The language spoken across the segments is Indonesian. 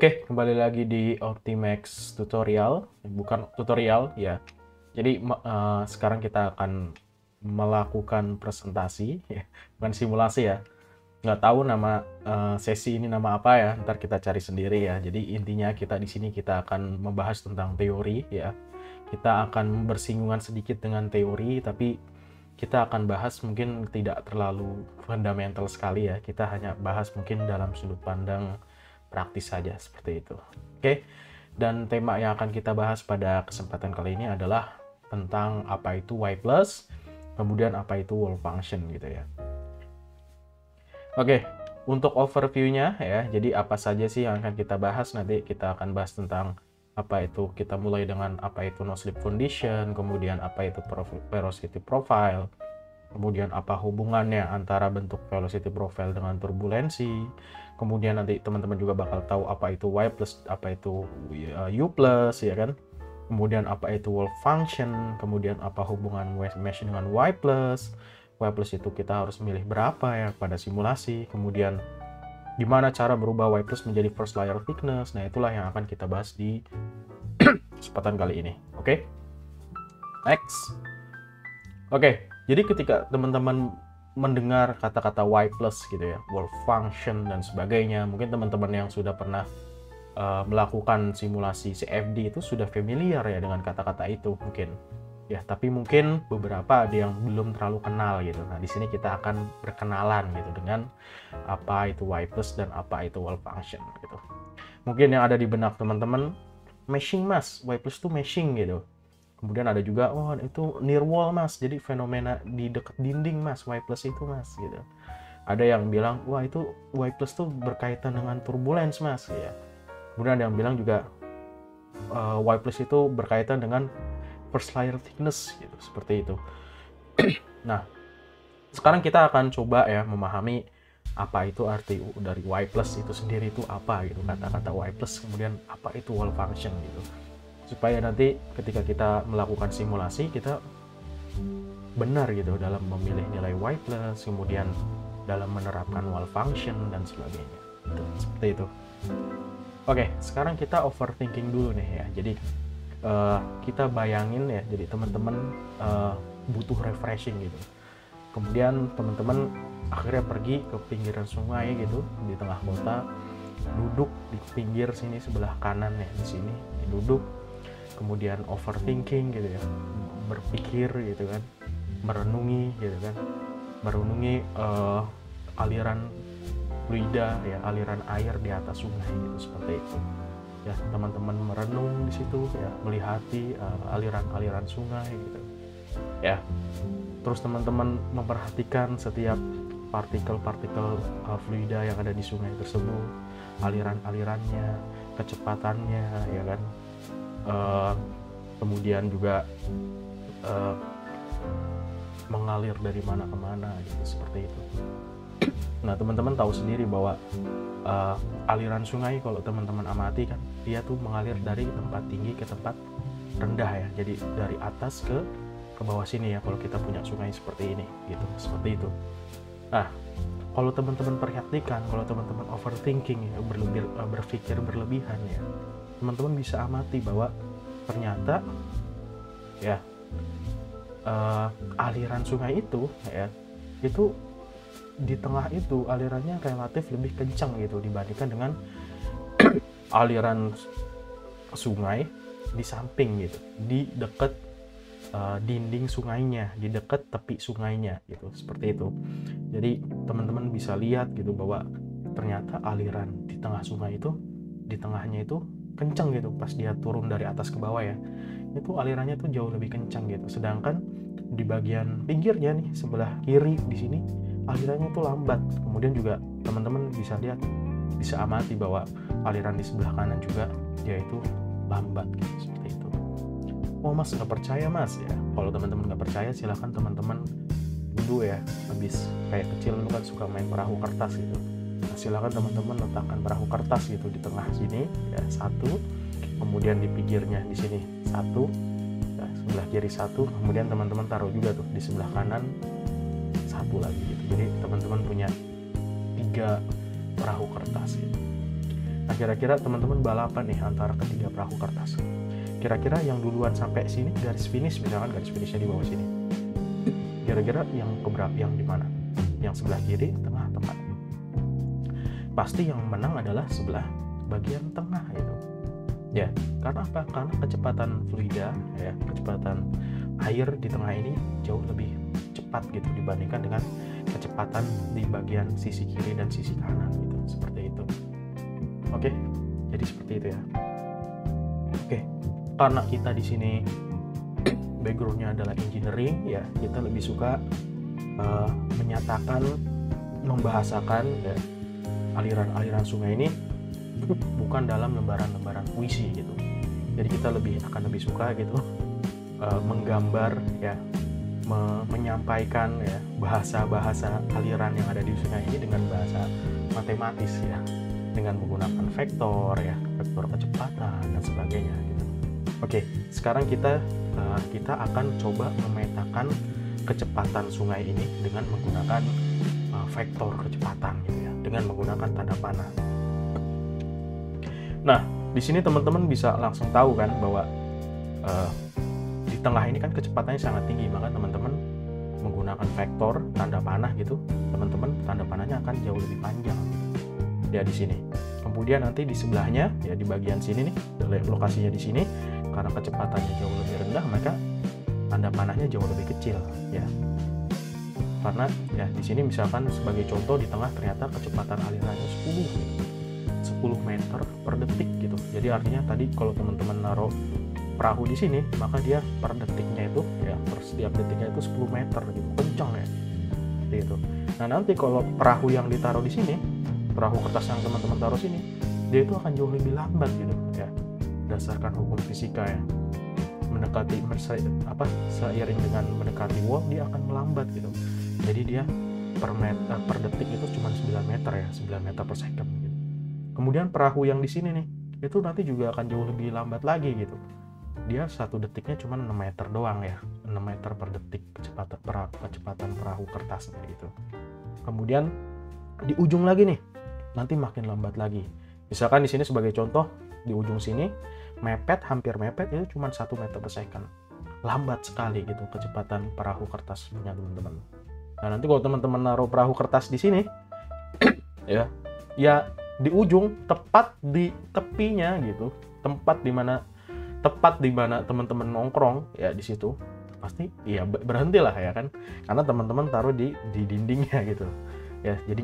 Oke, kembali lagi di Optimax tutorial, bukan tutorial ya. Jadi sekarang kita akan melakukan presentasi, ya, bukan simulasi ya. Nggak tahu nama sesi ini nama apa ya, ntar kita cari sendiri ya. Jadi intinya kita di sini kita akan membahas tentang teori ya. Kita akan bersinggungan sedikit dengan teori, tapi kita akan bahas mungkin tidak terlalu fundamental sekali ya. Kita hanya bahas mungkin dalam sudut pandang praktis saja seperti itu. Oke. Dan tema yang akan kita bahas pada kesempatan kali ini adalah tentang apa itu Y+, kemudian apa itu wall function gitu ya. Oke, untuk overview-nya ya, jadi apa saja sih yang akan kita bahas, nanti kita akan bahas tentang apa itu, kita mulai dengan apa itu no slip condition, kemudian apa itu velocity profile, kemudian apa hubungannya antara bentuk velocity profile dengan turbulensi, kemudian nanti teman-teman juga bakal tahu apa itu Y+, apa itu U+, ya kan, kemudian apa itu wall function, kemudian apa hubungan mesh dengan Y+, itu kita harus milih berapa ya pada simulasi, kemudian gimana cara berubah Y+ menjadi first layer thickness. Nah, itulah yang akan kita bahas di kesempatan kali ini. Oke? Next. Oke, jadi ketika teman-teman mendengar kata-kata Y+ gitu ya, wall function dan sebagainya, mungkin teman-teman yang sudah pernah melakukan simulasi CFD itu sudah familiar ya dengan kata-kata itu mungkin. Ya, tapi mungkin beberapa ada yang belum terlalu kenal gitu. Nah, di sini kita akan berkenalan gitu dengan apa itu Y+ dan apa itu wall function gitu. Mungkin yang ada di benak teman-teman, meshing mas, Y+ itu meshing gitu. Kemudian ada juga, oh itu near wall mas, jadi fenomena di dekat dinding mas, Y+ itu mas gitu. Ada yang bilang, wah itu Y+ tuh berkaitan dengan turbulence mas ya. Kemudian ada yang bilang juga Y+ itu berkaitan dengan first layer thickness gitu, seperti itu. Nah, sekarang kita akan coba ya memahami apa itu arti dari Y+ itu sendiri itu apa gitu, kata-kata Y+, kemudian apa itu wall function gitu, supaya nanti ketika kita melakukan simulasi kita benar gitu dalam memilih nilai Y+, kemudian dalam menerapkan wall function dan sebagainya gitu, seperti itu. Oke, sekarang kita overthinking dulu nih ya. Jadi kita bayangin ya, jadi teman-teman butuh refreshing gitu. Kemudian teman-teman akhirnya pergi ke pinggiran sungai gitu di tengah kota, duduk di pinggir sini sebelah kanan ya, di sini duduk, kemudian overthinking gitu ya, berpikir gitu kan, merenungi gitu kan, merenungi aliran fluida ya, aliran air di atas sungai gitu, seperti itu. Ya, teman-teman merenung di situ ya, melihati aliran-aliran sungai gitu ya. Terus teman-teman memperhatikan setiap partikel-partikel fluida yang ada di sungai tersebut, aliran-alirannya, kecepatannya ya kan, kemudian juga mengalir dari mana ke mana gitu, seperti itu. Nah, teman-teman tahu sendiri bahwa aliran sungai kalau teman-teman amati kan, dia tuh mengalir dari tempat tinggi ke tempat rendah ya. Jadi dari atas ke bawah sini ya kalau kita punya sungai seperti ini gitu, seperti itu. Nah, kalau teman-teman perhatikan, kalau teman-teman overthinking ya, berpikir berlebihan ya, teman-teman bisa amati bahwa ternyata ya aliran sungai itu ya, itu di tengah itu alirannya relatif lebih kencang gitu dibandingkan dengan aliran sungai di samping gitu, di dekat dinding sungainya, di dekat tepi sungainya gitu, seperti itu. Jadi teman-teman bisa lihat gitu bahwa ternyata aliran di tengah sungai itu, di tengahnya itu kencang gitu pas dia turun dari atas ke bawah ya, itu alirannya tuh jauh lebih kencang gitu. Sedangkan di bagian pinggirnya nih sebelah kiri di sini alirannya itu lambat. Kemudian juga teman-teman bisa lihat, bisa amati bahwa aliran di sebelah kanan juga dia itu lambat gitu, seperti itu. Oh mas nggak percaya mas ya, kalau teman-teman nggak percaya silahkan teman-teman dulu ya, habis kayak kecil lu kan suka main perahu kertas gitu. Nah, silahkan teman-teman letakkan perahu kertas gitu di tengah sini ya, satu, kemudian di pinggirnya di sini satu ya, sebelah kiri satu, kemudian teman-teman taruh juga tuh di sebelah kanan satu lagi gitu. Jadi teman-teman punya 3 perahu kertas gitu. Nah, kira-kira teman-teman balapan nih antara ketiga perahu kertas. Kira-kira yang duluan sampai sini garis finish, misalkan garis finishnya di bawah sini. Kira-kira yang keberapa, yang di mana? Yang sebelah kiri, tengah, atau kanan? Pasti yang menang adalah sebelah bagian tengah itu. Ya, karena apa? Karena kecepatan fluida, ya, kecepatan air di tengah ini jauh lebih cepat gitu dibandingkan dengan kecepatan di bagian sisi kiri dan sisi kanan gitu. Seperti itu. Oke, jadi seperti itu ya. Oke, karena kita di sini backgroundnya adalah engineering, ya kita lebih suka menyatakan, membahasakan ya, aliran-aliran sungai ini bukan dalam lembaran-lembaran puisi gitu. Jadi kita akan lebih suka gitu menggambar ya, menyampaikan ya bahasa-bahasa aliran yang ada di sungai ini dengan bahasa matematis ya, dengan menggunakan vektor ya, vektor kecepatan dan sebagainya gitu. Oke, sekarang kita akan coba memetakan kecepatan sungai ini dengan menggunakan vektor kecepatan gitu ya, dengan menggunakan tanda panah. Nah, di sini teman-teman bisa langsung tahu kan bahwa di tengah ini kan kecepatannya sangat tinggi, maka teman-teman menggunakan vektor tanda panah gitu, teman-teman tanda panahnya akan jauh lebih panjang ya di sini. Kemudian nanti di sebelahnya ya, di bagian sini nih, lokasinya di sini, karena kecepatannya jauh lebih rendah, maka tanda panahnya jauh lebih kecil ya. Karena ya di sini misalkan sebagai contoh, di tengah ternyata kecepatan alirannya 10 meter per detik gitu. Jadi artinya tadi kalau teman-teman naruh perahu di sini, maka dia per detiknya itu ya, per setiap detiknya itu 10 meter gitu, kencang ya. Seperti itu. Nah, nanti kalau perahu yang ditaruh di sini, perahu kertas yang teman-teman taruh sini, dia itu akan jauh lebih lambat gitu ya. Berdasarkan hukum fisika ya. Seiring dengan mendekati wall, dia akan melambat gitu. Jadi dia per detik itu cuma 9 meter ya, 9 meter per second gitu. Kemudian perahu yang di sini nih, itu nanti juga akan jauh lebih lambat lagi gitu. Dia 1 detiknya cuma 6 meter doang ya, 6 meter per detik kecepatan perahu kertasnya gitu. Kemudian di ujung lagi nih, nanti makin lambat lagi. Misalkan di sini sebagai contoh, di ujung sini hampir mepet itu cuma 1 meter per second. Lambat sekali gitu kecepatan perahu kertas punya teman-teman. Nah, nanti kalau teman-teman naruh perahu kertas di sini ya di ujung, tepat di tepinya gitu, tepat di mana teman-teman nongkrong ya, di situ pasti ya berhentilah ya kan, karena teman-teman taruh di dindingnya gitu ya. Jadi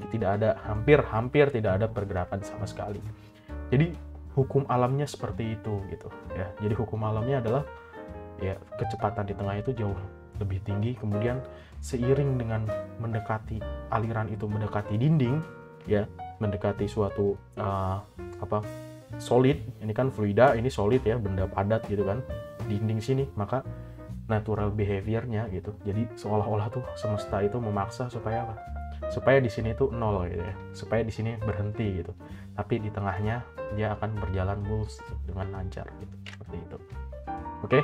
hampir tidak ada pergerakan sama sekali. Jadi hukum alamnya seperti itu gitu ya. Jadi hukum alamnya adalah ya, kecepatan di tengah itu jauh lebih tinggi, kemudian seiring dengan mendekati aliran itu, mendekati dinding ya, mendekati suatu solid, ini kan fluida, ini solid ya, benda padat gitu kan, dinding sini, maka natural behavior-nya gitu. Jadi seolah-olah tuh semesta itu memaksa supaya apa? Supaya di sini tuh nol gitu ya, supaya di sini berhenti gitu. Tapi di tengahnya dia akan berjalan mulus dengan lancar gitu, seperti itu. Oke?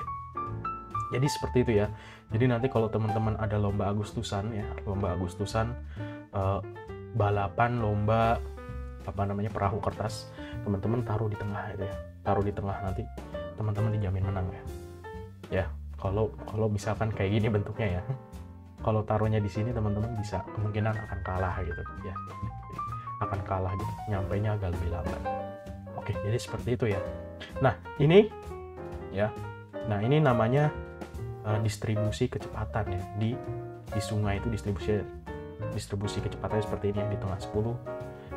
Jadi seperti itu ya. Jadi nanti kalau teman-teman ada lomba Agustusan ya, balapan lomba perahu kertas, teman-teman taruh di tengah itu ya. Taruh di tengah, nanti teman-teman dijamin menang ya. Ya, kalau misalkan kayak gini bentuknya ya. Kalau taruhnya di sini, teman-teman bisa kemungkinan akan kalah gitu ya. Akan kalah gitu, nyampainya agak lebih lambat. Oke, jadi seperti itu ya. Nah, ini ya. Nah, ini namanya distribusi kecepatan ya. Di sungai itu distribusi kecepatannya seperti ini, di tengah 10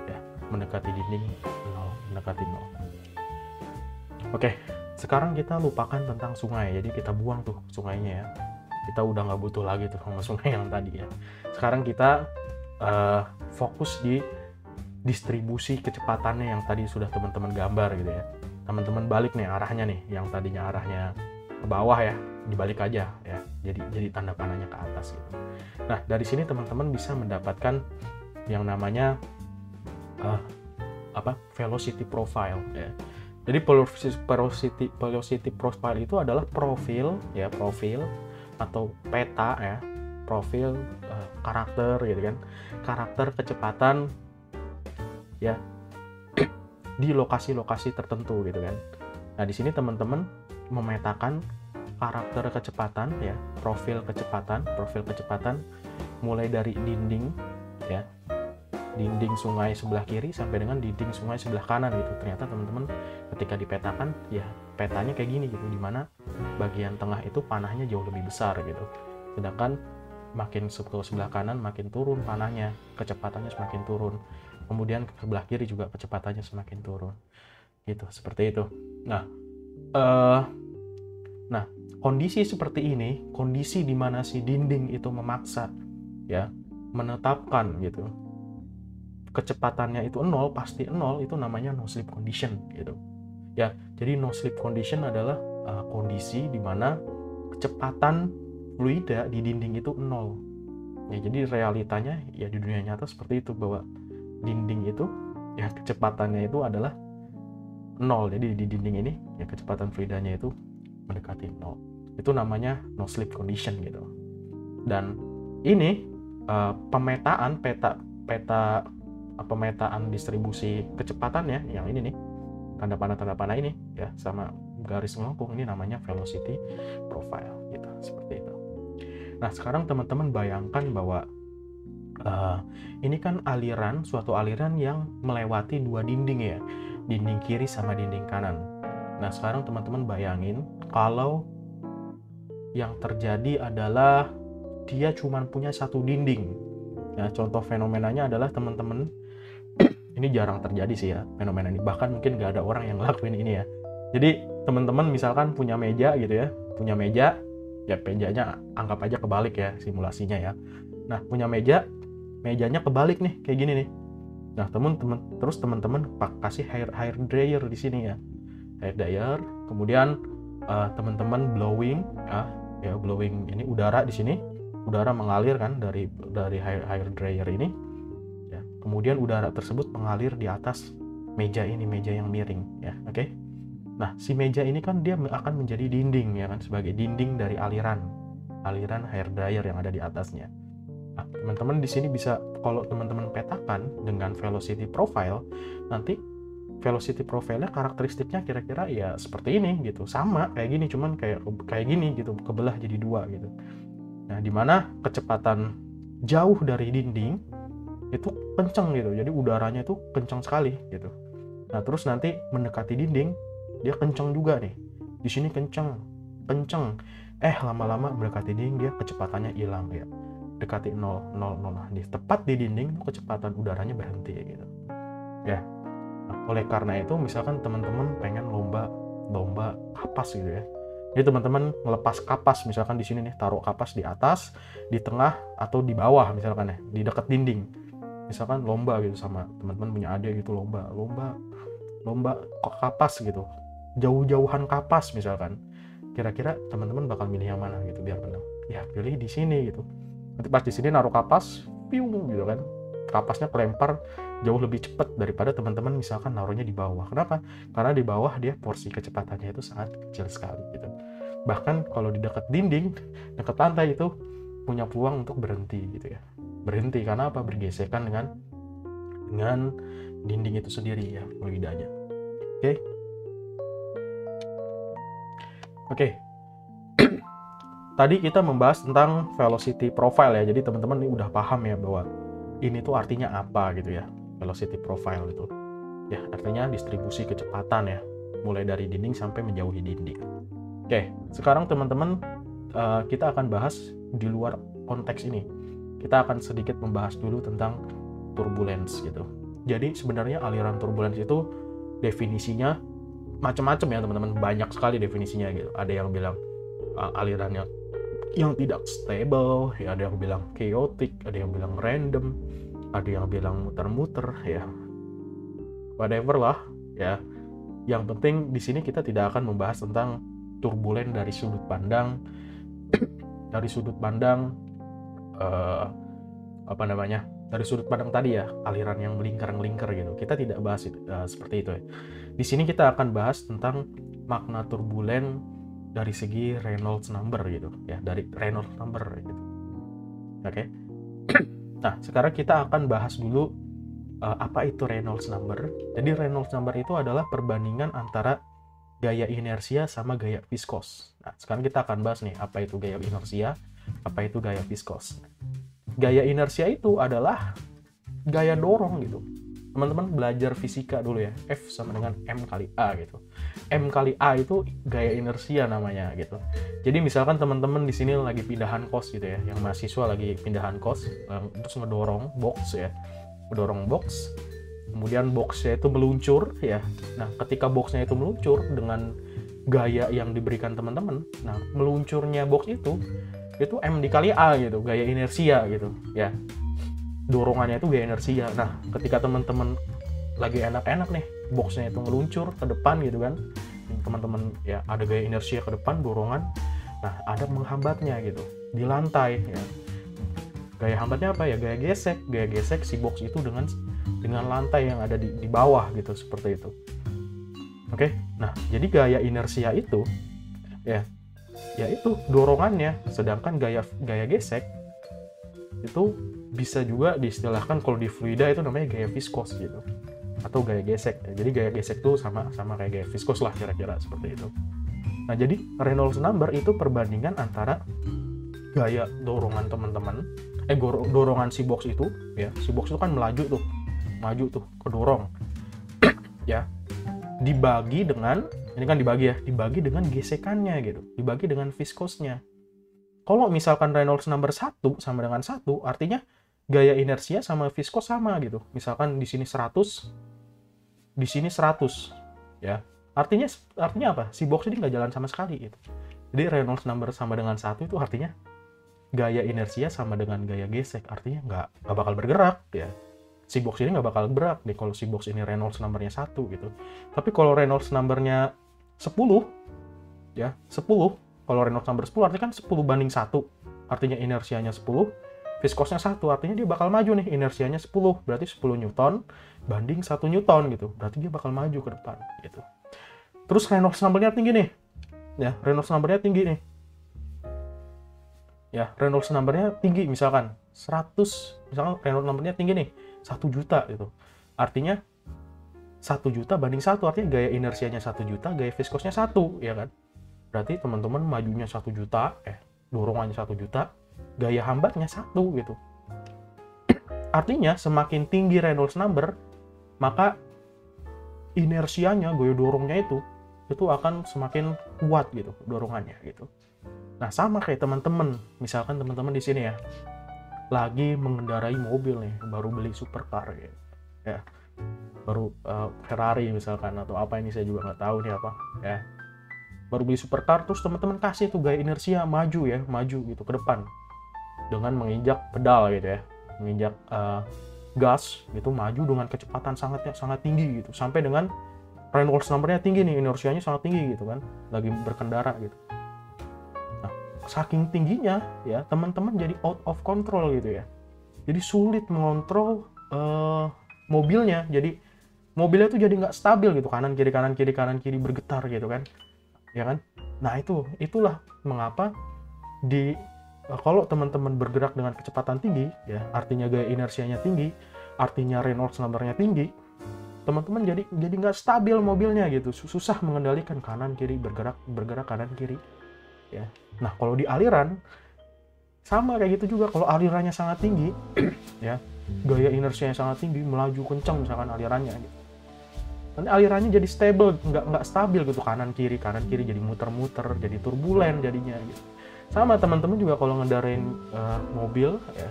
ya, mendekati dinding 0, mendekati 0. Oke, sekarang kita lupakan tentang sungai, jadi kita buang tuh sungainya ya. Kita udah nggak butuh lagi tuh sama sungai yang tadi ya. Sekarang kita fokus di distribusi kecepatannya yang tadi sudah teman-teman gambar gitu ya. Teman-teman balik nih arahnya nih, yang tadinya arahnya ke bawah ya, dibalik aja ya. Jadi tanda panahnya ke atas gitu. Nah, dari sini teman-teman bisa mendapatkan yang namanya velocity profile ya. Jadi velocity profile itu adalah profil atau peta ya, profil karakter gitu kan, karakter kecepatan ya di lokasi-lokasi tertentu gitu kan. Nah, di sini teman-teman memetakan karakter kecepatan ya, profil kecepatan mulai dari dinding ya, dinding sungai sebelah kiri sampai dengan dinding sungai sebelah kanan gitu. Ternyata teman-teman ketika dipetakan ya petanya kayak gini gitu, dimana bagian tengah itu panahnya jauh lebih besar gitu, sedangkan makin sebelah kanan makin turun panahnya, kecepatannya semakin turun, kemudian ke sebelah kiri juga kecepatannya semakin turun gitu, seperti itu. Nah, kondisi seperti ini, kondisi di mana si dinding itu memaksa ya menetapkan gitu kecepatannya itu 0, pasti 0, itu namanya no slip condition gitu ya. Jadi no slip condition adalah kondisi di mana kecepatan fluida di dinding itu 0 ya. Jadi realitanya ya di dunia nyata seperti itu, bahwa dinding itu ya kecepatannya itu adalah 0. Jadi di dinding ini ya kecepatan fluidanya itu mendekati 0. Itu namanya no slip condition gitu. Dan ini pemetaan pemetaan distribusi kecepatannya yang ini nih, tanda panah ini ya sama garis melengkung, ini namanya velocity profile gitu, seperti itu. Nah, sekarang teman-teman bayangkan bahwa ini kan suatu aliran yang melewati dua dinding ya, dinding kiri sama dinding kanan. Nah, sekarang teman-teman bayangin kalau yang terjadi adalah dia cuma punya satu dinding. Ya, contoh fenomenanya adalah teman-teman, ini jarang terjadi sih ya fenomena ini, bahkan mungkin nggak ada orang yang ngelakuin ini ya. Jadi teman-teman misalkan punya meja gitu ya, ya mejanya anggap aja kebalik ya simulasinya ya. Nah, punya mejanya kebalik nih kayak gini nih. Nah, terus teman-teman kasih hair dryer di sini ya, hair dryer, kemudian teman-teman blowing ini udara di sini, udara mengalir kan dari hair dryer ini ya, kemudian udara tersebut mengalir di atas meja ini, meja yang miring ya. Oke. Nah, si meja ini kan dia akan menjadi dinding ya kan, sebagai dinding dari aliran hair dryer yang ada di atasnya. Nah, teman-teman di sini bisa, kalau teman-teman petakan dengan velocity profile, nanti velocity profile-nya karakteristiknya kira-kira ya seperti ini gitu, sama kayak gini, cuman kayak gini gitu, kebelah jadi dua gitu. Nah, dimana kecepatan jauh dari dinding itu kenceng gitu, jadi udaranya itu kenceng sekali gitu. Nah, terus nanti mendekati dinding dia kenceng juga nih, di sini kenceng, lama-lama mendekati dinding dia kecepatannya hilang ya, dekati 0, tepat di dinding kecepatan udaranya berhenti gitu ya. Nah, oleh karena itu misalkan teman-teman pengen lomba kapas gitu ya, jadi teman-teman ngelepas kapas, misalkan di sini nih taruh kapas di atas, di tengah, atau di bawah misalkan ya, di dekat dinding, misalkan lomba gitu sama teman-teman punya adik gitu, lomba kapas gitu, jauh-jauhan kapas misalkan, kira-kira teman-teman bakal milih yang mana gitu biar menang? Ya pilih di sini gitu. Nanti pas di sini naruh kapas, piung gitu kan, kapasnya kelempar jauh lebih cepat daripada teman-teman misalkan naruhnya di bawah. Kenapa? Karena di bawah dia porsi kecepatannya itu sangat kecil sekali gitu. Bahkan kalau di dekat dinding, dekat lantai itu punya peluang untuk berhenti gitu ya. Berhenti karena apa? Bergesekan dengan dinding itu sendiri ya, fluidanya. Oke. Tadi kita membahas tentang velocity profile ya. Jadi teman-teman ini udah paham ya bahwa ini tuh artinya apa gitu ya. Velocity profile itu ya artinya distribusi kecepatan ya, mulai dari dinding sampai menjauhi dinding. Oke, sekarang teman-teman kita akan bahas di luar konteks ini. Kita akan sedikit membahas dulu tentang turbulence gitu. Jadi sebenarnya aliran turbulence itu definisinya macam-macam ya teman-teman, banyak sekali definisinya gitu. Ada yang bilang alirannya yang tidak stable, ya ada yang bilang chaotic, ada yang bilang random, ada yang bilang muter-muter ya. Whatever lah ya. Yang penting di sini kita tidak akan membahas tentang turbulen dari sudut pandang dari sudut pandang tadi ya, aliran yang melingkar gitu. Kita tidak bahas seperti itu ya. Di sini kita akan bahas tentang makna turbulen dari segi Reynolds number gitu ya, dari Reynolds number gitu. Oke. Nah, sekarang kita akan bahas dulu Apa itu Reynolds number? Jadi Reynolds number itu adalah perbandingan antara gaya inersia sama gaya viskos. Nah, sekarang kita akan bahas nih, apa itu gaya inersia, apa itu gaya viskos. Gaya inersia itu adalah gaya dorong gitu. Teman-teman belajar fisika dulu ya, F sama dengan M kali A gitu. M kali A itu gaya inersia namanya gitu. Jadi misalkan teman-teman di sini lagi pindahan kos gitu ya, yang mahasiswa lagi pindahan kos, terus ngedorong box ya, ngedorong box, kemudian boxnya itu meluncur ya. Nah, ketika boxnya itu meluncur dengan gaya yang diberikan teman-teman, nah meluncurnya box itu M dikali A gitu, gaya inersia gitu ya. Dorongannya itu gaya inersia. Nah, ketika teman-teman lagi enak-enak nih, boxnya itu ngeluncur ke depan gitu kan, teman-teman ya ada gaya inersia ke depan, dorongan, nah ada menghambatnya gitu di lantai ya. Gaya hambatnya apa ya? Gaya gesek si box itu dengan lantai yang ada di bawah gitu, seperti itu. Oke, nah jadi gaya inersia itu ya itu dorongannya, sedangkan gaya gesek itu bisa juga diistilahkan kalau di fluida itu namanya gaya viskos gitu, atau gaya gesek. Jadi gaya gesek tuh sama kayak gaya viskos lah, kira-kira seperti itu. Nah, jadi Reynolds number itu perbandingan antara gaya dorongan teman-teman, dorongan si box itu ya, si box itu kan maju tuh kedorong ya, dibagi dengan dibagi dengan gesekannya gitu, dibagi dengan viskosnya. Kalau misalkan Reynolds number 1 sama dengan 1, artinya gaya inersia sama viskos sama gitu. Misalkan di sini 100, di sini 100 ya. Artinya apa? Si box ini nggak jalan sama sekali gitu. Jadi Reynolds number sama dengan 1 itu artinya gaya inersia sama dengan gaya gesek, artinya nggak bakal bergerak ya. Si box ini nggak bakal bergerak nih kalau si box ini Reynolds numbernya 1 gitu. Tapi kalau Reynolds numbernya 10 ya, 10, kalau Reynolds number 10 artinya kan 10 banding 1, artinya inersianya 10, viskosnya 1, artinya dia bakal maju nih, inersianya 10, berarti 10 Newton banding 1 Newton gitu, berarti dia bakal maju ke depan gitu. Terus Reynolds numbernya tinggi nih ya, Reynolds numbernya tinggi nih ya, Reynolds numbernya tinggi, misalkan 100, misalkan Reynolds numbernya tinggi nih 1 juta gitu, artinya 1 juta banding 1, artinya gaya inersianya 1 juta, gaya viskosnya 1 ya kan. Berarti teman-teman majunya 1 juta, dorongannya 1 juta, gaya hambatnya 1 gitu. Artinya semakin tinggi Reynolds number, maka inersianya, gaya dorongnya itu akan semakin kuat gitu, dorongannya gitu. Nah, sama kayak teman-teman, misalkan teman-teman di sini ya, lagi mengendarai mobil nih, baru beli supercar gitu. Ya. Baru Ferrari misalkan, atau apa ini saya juga nggak tahu nih apa ya. Baru beli supercar, terus teman-teman kasih tuh gaya inersia maju gitu ke depan dengan menginjak pedal gitu ya, menginjak gas gitu, maju dengan kecepatan sangat tinggi gitu, sampai dengan Reynolds numbernya tinggi nih, inersianya sangat tinggi gitu kan, lagi berkendara gitu. Nah, saking tingginya ya, teman-teman jadi out of control gitu ya, jadi sulit mengontrol mobilnya, jadi mobilnya tuh jadi nggak stabil gitu, kanan kiri bergetar gitu kan ya kan. Nah, itulah mengapa kalau teman-teman bergerak dengan kecepatan tinggi ya, artinya gaya inersianya tinggi, artinya Reynolds numbernya tinggi, teman-teman jadi nggak stabil mobilnya gitu, susah mengendalikan kanan kiri, bergerak kanan kiri ya. Nah, kalau di aliran sama kayak gitu juga, kalau alirannya sangat tinggi ya, gaya inersianya sangat tinggi, melaju kencang misalkan alirannya gitu, nanti alirannya jadi stable, nggak stabil gitu, kanan kiri jadi muter-muter, jadi turbulen jadinya gitu. Sama teman-teman juga kalau ngendarain mobil ya,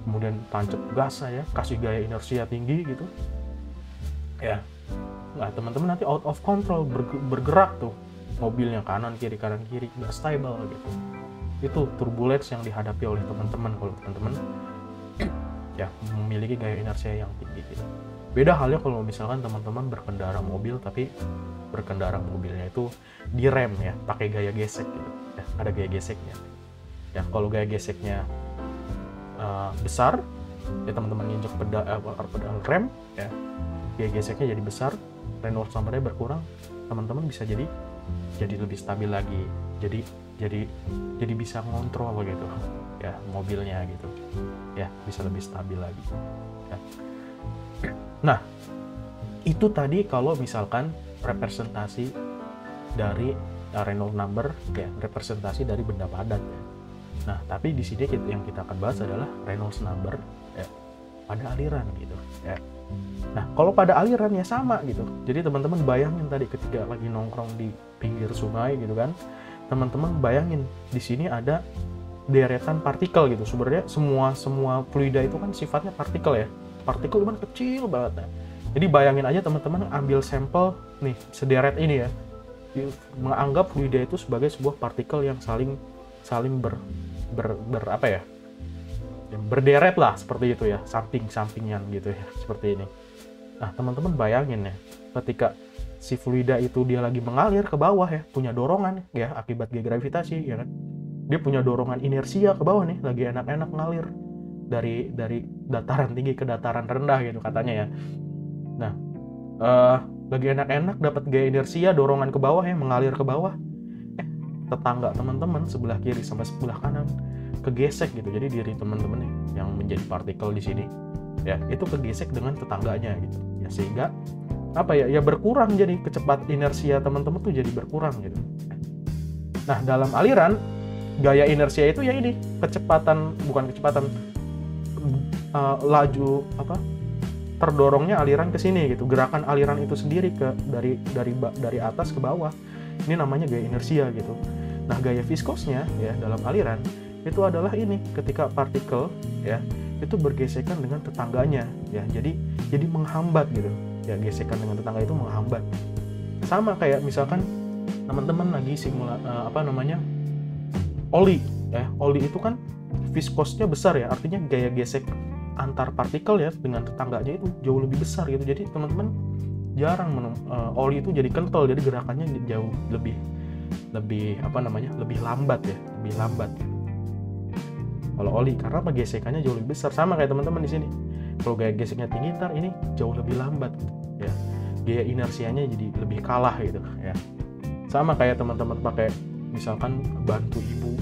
kemudian tancap gas ya, kasih gaya inersia tinggi gitu ya, nah teman-teman nanti out of control, bergerak tuh mobilnya kanan kiri nggak stable gitu. Itu turbulence yang dihadapi oleh teman-teman kalau teman-teman ya memiliki gaya inersia yang tinggi gitu. Beda halnya kalau misalkan teman-teman berkendara mobil, tapi berkendara mobilnya itu direm ya, pakai gaya gesek gitu ya, ada gaya geseknya ya. Kalau gaya geseknya besar ya, teman-teman injek pedal rem ya, gaya geseknya jadi besar, Reynolds numbernya berkurang, teman-teman bisa jadi lebih stabil lagi, jadi bisa ngontrol gitu ya mobilnya gitu ya, bisa lebih stabil lagi ya. Nah, itu tadi kalau misalkan representasi dari Reynolds number, ya, representasi dari benda padat ya. Nah, tapi di sini yang kita akan bahas adalah Reynolds number ya, pada aliran gitu ya. Nah, kalau pada aliran ya sama gitu. Jadi teman-teman bayangin tadi ketika lagi nongkrong di pinggir sungai gitu kan, teman-teman bayangin di sini ada deretan partikel gitu. Sebenarnya semua fluida itu kan sifatnya partikel ya. Partikel cuman kecil banget. Jadi bayangin aja teman-teman ambil sampel nih sederet ini ya, menganggap fluida itu sebagai sebuah partikel yang saling apa ya, berderet lah seperti itu ya, samping-sampingan gitu ya, seperti ini. Nah teman-teman bayangin ya, ketika si fluida itu dia lagi mengalir ke bawah ya, punya dorongan ya akibat gravitasi ya kan, dia punya dorongan inersia ke bawah nih, lagi enak-enak ngalir dari dataran tinggi ke dataran rendah gitu katanya ya. Nah, lagi enak-enak dapat gaya inersia, dorongan ke bawah ya, mengalir ke bawah. Tetangga teman-teman sebelah kiri sama sebelah kanan kegesek gitu. Jadi diri teman-teman yang menjadi partikel di sini ya, itu kegesek dengan tetangganya gitu. Ya sehingga apa ya? Ya berkurang, jadi kecepatan inersia teman-teman tuh jadi berkurang gitu. Nah, dalam aliran gaya inersia itu ya ini, laju apa? Terdorongnya aliran ke sini gitu, gerakan aliran itu sendiri dari atas ke bawah, ini namanya gaya inersia gitu. Nah, gaya viskosnya ya dalam aliran itu adalah ini, ketika partikel ya itu bergesekan dengan tetangganya ya, jadi menghambat gitu ya, gesekan dengan tetangga itu menghambat. Sama kayak misalkan teman-teman lagi oli ya, oli itu kan viskosnya besar ya, artinya gaya gesek antar partikel ya dengan tetangganya itu jauh lebih besar gitu. Jadi teman-teman jarang oli itu jadi kental, jadi gerakannya jauh lebih lambat ya, lebih lambat kalau oli, karena gesekannya jauh lebih besar. Sama kayak teman-teman di sini, kalau gaya geseknya tinggi, ntar ini jauh lebih lambat gitu, ya, gaya inersianya jadi lebih kalah gitu ya. Sama kayak teman-teman pakai misalkan bantu ibu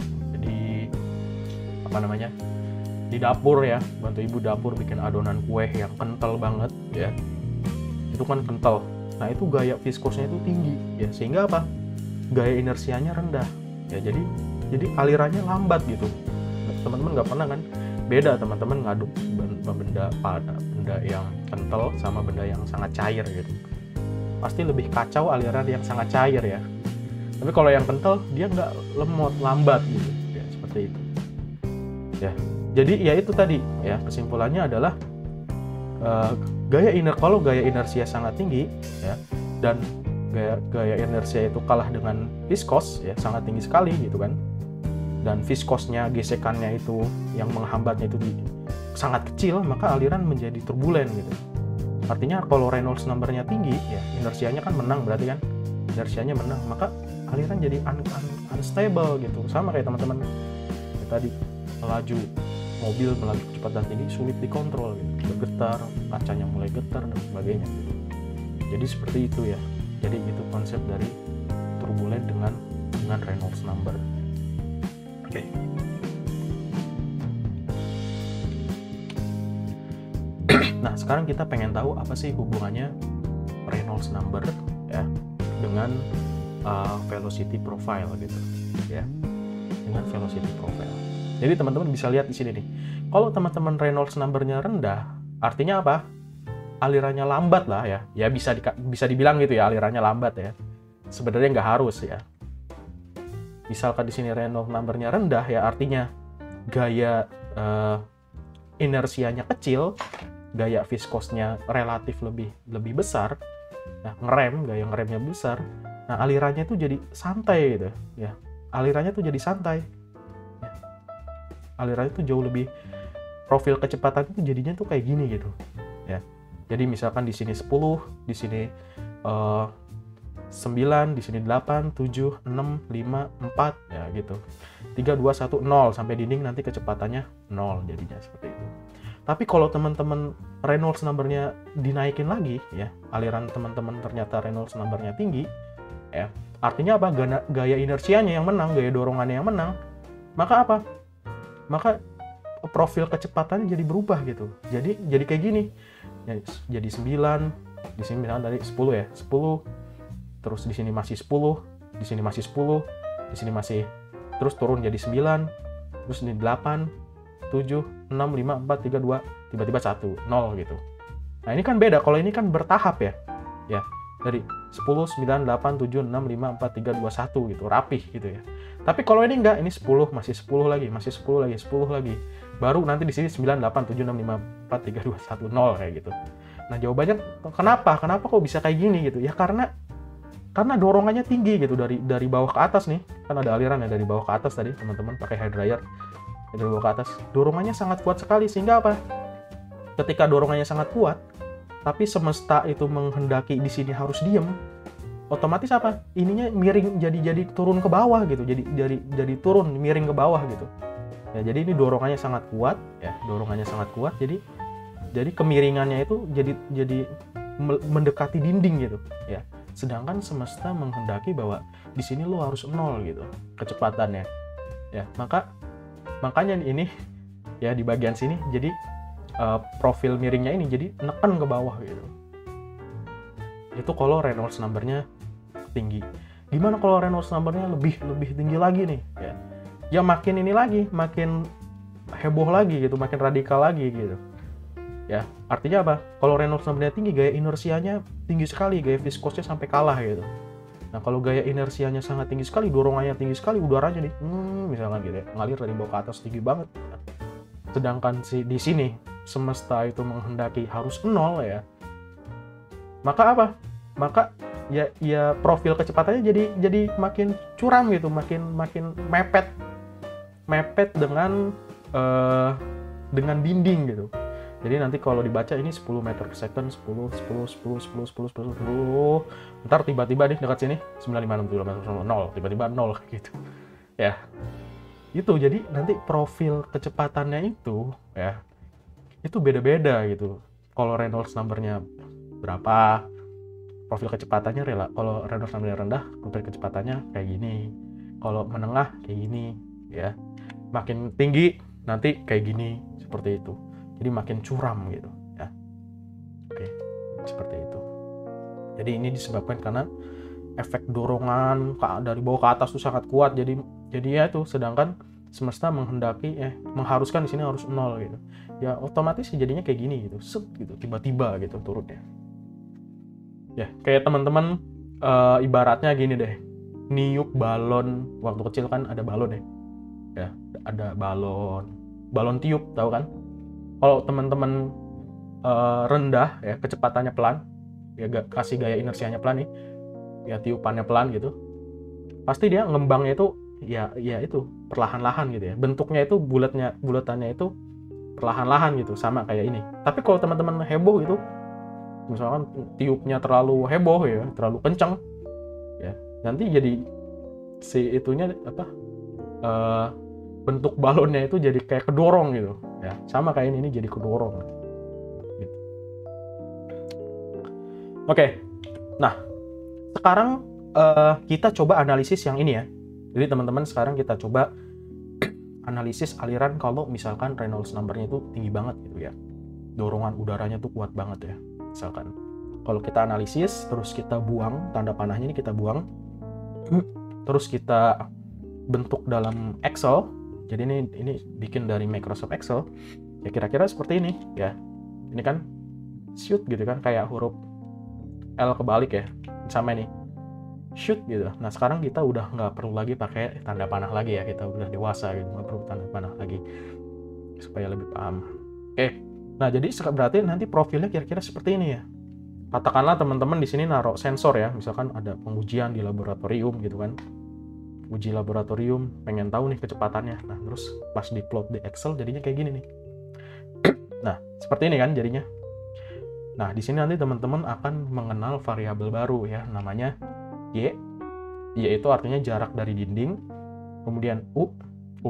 di dapur ya, bantu ibu dapur bikin adonan kue yang kental banget ya, itu kan kental. Nah itu gaya viskosnya itu tinggi ya, sehingga apa, gaya inersianya rendah ya, jadi alirannya lambat gitu. Teman-teman nggak pernah kan beda teman-teman ngaduk benda yang kental sama benda yang sangat cair gitu, pasti lebih kacau aliran yang sangat cair ya. Tapi kalau yang kental dia nggak lemot, lambat gitu ya, seperti itu ya. Jadi ya itu tadi ya, kesimpulannya adalah kalau gaya inersia sangat tinggi ya, dan gaya inersia itu kalah dengan viskos ya, sangat tinggi sekali gitu kan, dan viskosnya, gesekannya itu yang menghambatnya itu sangat kecil, maka aliran menjadi turbulen gitu. Artinya kalau Reynolds number-nya tinggi ya, inersianya kan menang, berarti kan inersianya menang, maka aliran jadi unstable gitu. Sama kayak teman-teman tadi, mobil melaju kecepatan tinggi sulit dikontrol gitu, bergetar, kacanya mulai getar dan sebagainya gitu. Jadi seperti itu ya. Jadi itu konsep dari turbulen dengan Reynolds number. Oke. Nah, sekarang kita pengen tahu apa sih hubungannya Reynolds number ya dengan velocity profile gitu ya. Dengan velocity profile. Jadi teman-teman bisa lihat di sini nih. Kalau teman-teman Reynolds number-nya rendah, artinya apa? Alirannya lambat lah ya. Ya bisa dibilang gitu ya, alirannya lambat ya. Sebenarnya nggak harus ya. Misalkan di sini Reynolds number-nya rendah ya, artinya gaya inersianya kecil, gaya viskosnya relatif lebih besar. Nah, gaya ngeremnya besar. Nah, alirannya tuh jadi santai gitu ya. Alirannya tuh jadi santai. Alirannya tuh jauh lebih, profil kecepatan itu jadinya tuh kayak gini gitu ya. Jadi misalkan di sini 10, di sini 9, di sini 8, 7, 6, 5, 4 ya gitu. 3, 2, 1, 0 sampai dinding, nanti kecepatannya 0 jadinya seperti itu. Tapi kalau teman-teman Reynolds number-nya dinaikin lagi ya, aliran teman-teman ternyata Reynolds number-nya tinggi ya. Artinya apa? Gaya inersianya yang menang, gaya dorongannya yang menang. Maka apa? Maka profil kecepatannya jadi berubah gitu. Jadi kayak gini. Jadi 9, di sini misalnya tadi 10 ya. 10, terus di sini masih 10, di sini masih 10, di sini masih, terus turun jadi 9, terus ini 8, 7, 6, 5, 4, 3, 2, tiba-tiba 1, 0 gitu. Nah, ini kan beda. Kalau ini kan bertahap ya. Ya, dari 10, 9, 8, 7, 6, 5, 4, 3, 2, 1 gitu, rapih gitu ya. Tapi kalau ini enggak, ini 10, masih 10 lagi, masih 10 lagi, 10 lagi. Baru nanti di sini 9, 8, 7, 6, 5, 4, 3, 2, 1, 0 kayak gitu. Nah, jawabannya kenapa? Kenapa kok bisa kayak gini gitu? Ya karena dorongannya tinggi gitu dari bawah ke atas nih. Kan ada aliran ya dari bawah ke atas tadi, teman-teman pakai hair dryer. Dari bawah ke atas. Dorongannya sangat kuat sekali sehingga apa? Ketika dorongannya sangat kuat, tapi semesta itu menghendaki di sini harus diem, otomatis apa? Ininya miring jadi turun ke bawah gitu. Jadi turun miring ke bawah gitu. Ya, jadi ini dorongannya sangat kuat ya, dorongannya sangat kuat. Jadi kemiringannya itu jadi mendekati dinding gitu ya. Sedangkan semesta menghendaki bahwa di sini lo harus 0 gitu kecepatannya. Ya, makanya ini ya di bagian sini jadi profil miringnya ini jadi neken ke bawah gitu. Itu kalau Reynolds number-nya tinggi. Gimana kalau Reynolds number-nya lebih tinggi lagi nih ya? Ya makin ini lagi, makin heboh lagi gitu, makin radikal lagi gitu. Ya, artinya apa? Kalau Reynolds number-nya tinggi, gaya inersianya tinggi sekali, gaya viskosnya sampai kalah gitu. Nah, kalau gaya inersianya sangat tinggi sekali, dorongannya tinggi sekali, udaranya nih, misalkan gitu ya, ngalir dari bawah ke atas tinggi banget. Sedangkan di sini semesta itu menghendaki harus 0 ya. Maka apa? Maka ya profil kecepatannya jadi makin curam gitu, makin mepet dengan dinding gitu. Jadi nanti kalau dibaca ini 10 meter per second, 10, 10, 10, 10, 10, 10, 10. Ntar tiba-tiba nih dekat sini 956 0, tiba-tiba 0 gitu. Ya. Itu jadi nanti profil kecepatannya itu ya itu beda-beda gitu. Kalau Reynolds number-nya berapa, profil kecepatannya kalau Reynolds number-nya rendah, profil kecepatannya kayak gini. Kalau menengah kayak gini ya. Makin tinggi nanti kayak gini, seperti itu. Jadi makin curam gitu ya. Oke, seperti itu. Jadi ini disebabkan karena efek dorongan dari bawah ke atas tuh sangat kuat. Jadi ya itu, sedangkan semesta mengharuskan di sini harus 0 gitu. Ya otomatis jadinya kayak gini gitu, gitu, tiba-tiba gitu turunnya. Ya, kayak teman-teman ibaratnya gini deh. Niup balon, waktu kecil kan ada balon ya. Ya, ada balon tiup, tahu kan? Kalau teman-teman rendah ya, kecepatannya pelan, ya kasih gaya inersianya pelan nih. Ya tiupannya pelan gitu. Pasti dia ngembangnya itu ya itu perlahan-lahan gitu ya. Bentuknya itu bulatannya itu perlahan-lahan gitu, sama kayak ini. Tapi kalau teman-teman heboh gitu, misalkan tiupnya terlalu heboh ya, terlalu kencang ya, nanti jadi si itunya bentuk balonnya itu jadi kayak kedorong gitu ya, sama kayak ini jadi kedorong gitu. Oke. Nah, sekarang kita coba analisis yang ini ya. Jadi teman-teman, sekarang kita coba analisis aliran kalau misalkan Reynolds number-nya itu tinggi banget gitu ya. Dorongan udaranya tuh kuat banget ya. Misalkan kalau kita analisis terus kita buang tanda panahnya, ini kita buang. Terus kita bentuk dalam Excel. Jadi ini bikin dari Microsoft Excel. Ya kira-kira seperti ini ya. Ini kan shoot gitu kan, kayak huruf L kebalik ya. Sama ini. Shoot gitu. Nah sekarang kita udah nggak perlu lagi pakai tanda panah lagi ya, kita udah dewasa gitu, nggak perlu tanda panah lagi supaya lebih paham. Oke, nah jadi berarti nanti profilnya kira-kira seperti ini ya. Katakanlah teman-teman di sini naruh sensor ya, misalkan ada pengujian di laboratorium gitu kan, uji laboratorium, pengen tahu nih kecepatannya. Nah terus pas di plot di Excel jadinya kayak gini nih. Nah seperti ini kan jadinya. Nah di sini nanti teman-teman akan mengenal variabel baru ya, namanya Y. Y itu artinya jarak dari dinding. Kemudian U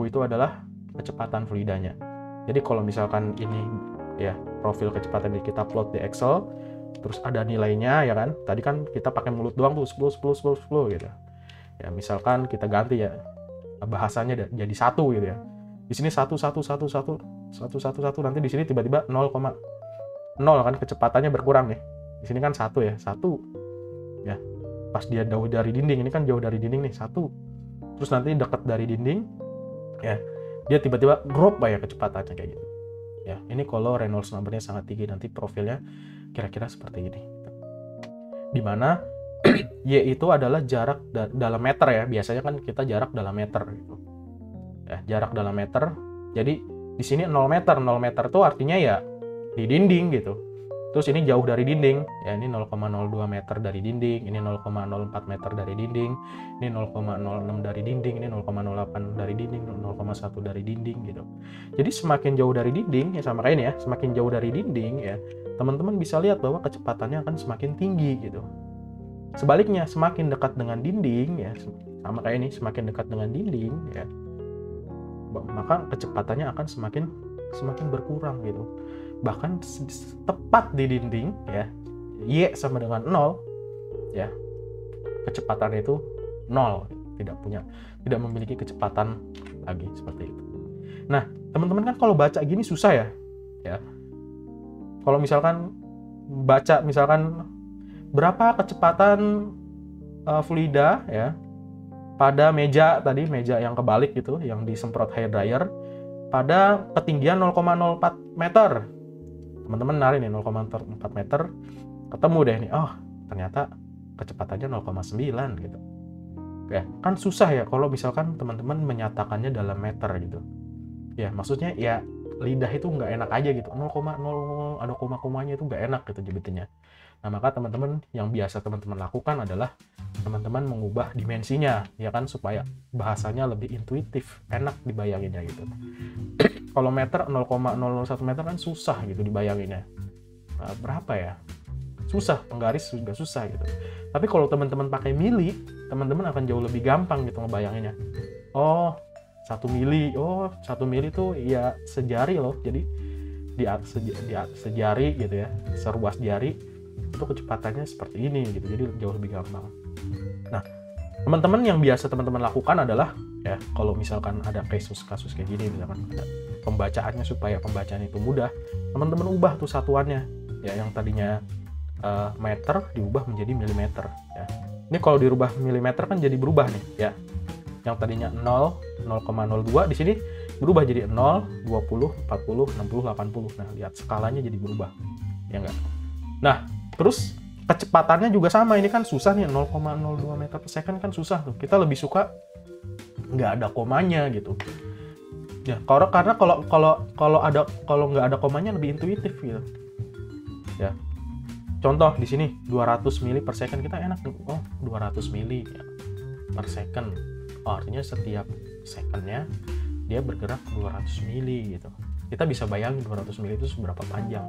itu adalah kecepatan fluidanya. Jadi kalau misalkan ini ya profil kecepatan yang kita plot di Excel, terus ada nilainya ya kan. Tadi kan kita pakai mulut doang tuh 10 gitu. Ya misalkan kita ganti ya bahasanya jadi 1 gitu ya. Di sini 1 1 1 1 1 nanti di sini tiba-tiba 0,0 kan kecepatannya berkurang nih. Di sini kan 1 ya, 1 ya. Pas dia jauh dari dinding, ini kan jauh dari dinding nih, 1. Terus nanti dekat dari dinding ya, dia tiba-tiba drop ya kecepatannya kayak gitu. Ya, ini kalau Reynolds number-nya sangat tinggi, nanti profilnya kira-kira seperti ini. Dimana Y itu adalah jarak dalam meter ya, biasanya kan kita jarak dalam meter gitu. Ya, jarak dalam meter. Jadi di sini 0 meter. 0 meter tuh artinya ya di dinding gitu. Terus ini jauh dari dinding. Ya, ini 0,02 meter dari dinding, ini 0,04 meter dari dinding, ini 0,06 dari dinding, ini 0,08 dari dinding, 0,1 dari dinding gitu. Jadi semakin jauh dari dinding ya, sama kayak ini ya, semakin jauh dari dinding ya, teman-teman bisa lihat bahwa kecepatannya akan semakin tinggi gitu. Sebaliknya, semakin dekat dengan dinding ya, sama kayak ini, semakin dekat dengan dinding ya, maka kecepatannya akan semakin berkurang gitu. Bahkan tepat di dinding ya, Y sama dengan 0 ya, kecepatan itu 0, tidak memiliki kecepatan lagi seperti itu. Nah, teman-teman kan kalau baca gini susah ya. Kalau misalkan baca berapa kecepatan fluida ya pada meja yang kebalik gitu, yang disemprot hair dryer pada ketinggian 0,04 meter. Teman-teman narik nih 0,04 meter, ketemu deh nih, oh ternyata kecepatannya 0,9 gitu. Ya, kan susah ya kalau misalkan teman-teman menyatakannya dalam meter gitu. Ya, maksudnya ya lidah itu nggak enak aja gitu, 0,0 ada koma-komanya itu nggak enak gitu jebetnya. Nah, maka teman-teman yang biasa teman-teman lakukan adalah teman-teman mengubah dimensinya, ya kan, supaya bahasanya lebih intuitif, enak dibayanginnya gitu. Kalau meter 0,001 meter kan susah gitu dibayanginnya. Nah, berapa ya? Susah, penggaris juga susah gitu. Tapi kalau teman-teman pakai mili, teman-teman akan jauh lebih gampang gitu ngebayanginnya. Oh, 1 mili. Oh, 1 mili tuh ya sejari loh. Jadi di sejari gitu ya, seruas jari. Itu kecepatannya seperti ini gitu, jadi jauh lebih gampang. Nah, teman-teman yang biasa teman-teman lakukan adalah ya, kalau misalkan ada kasus kayak gini, misalkan ada pembacaannya, supaya pembacaan itu mudah, teman-teman ubah tuh satuannya ya, yang tadinya meter diubah menjadi milimeter ya. Ini kalau dirubah milimeter kan jadi berubah nih ya, yang tadinya 0, 0,02 di sini berubah jadi 0, 20, 40, 60, 80. Nah, lihat skalanya jadi berubah ya enggak. Nah, terus kecepatannya juga sama, ini kan susah nih, 0,02 meter per second kan susah tuh. Kita lebih suka nggak ada komanya gitu. Ya, karena kalau nggak ada komanya lebih intuitif gitu. Ya. Contoh di sini 200 mili per second, kita enak nih. Oh, 200 mili ya, per second. Oh, artinya setiap secondnya dia bergerak 200 mili gitu. Kita bisa bayangin 200 mili itu seberapa panjang.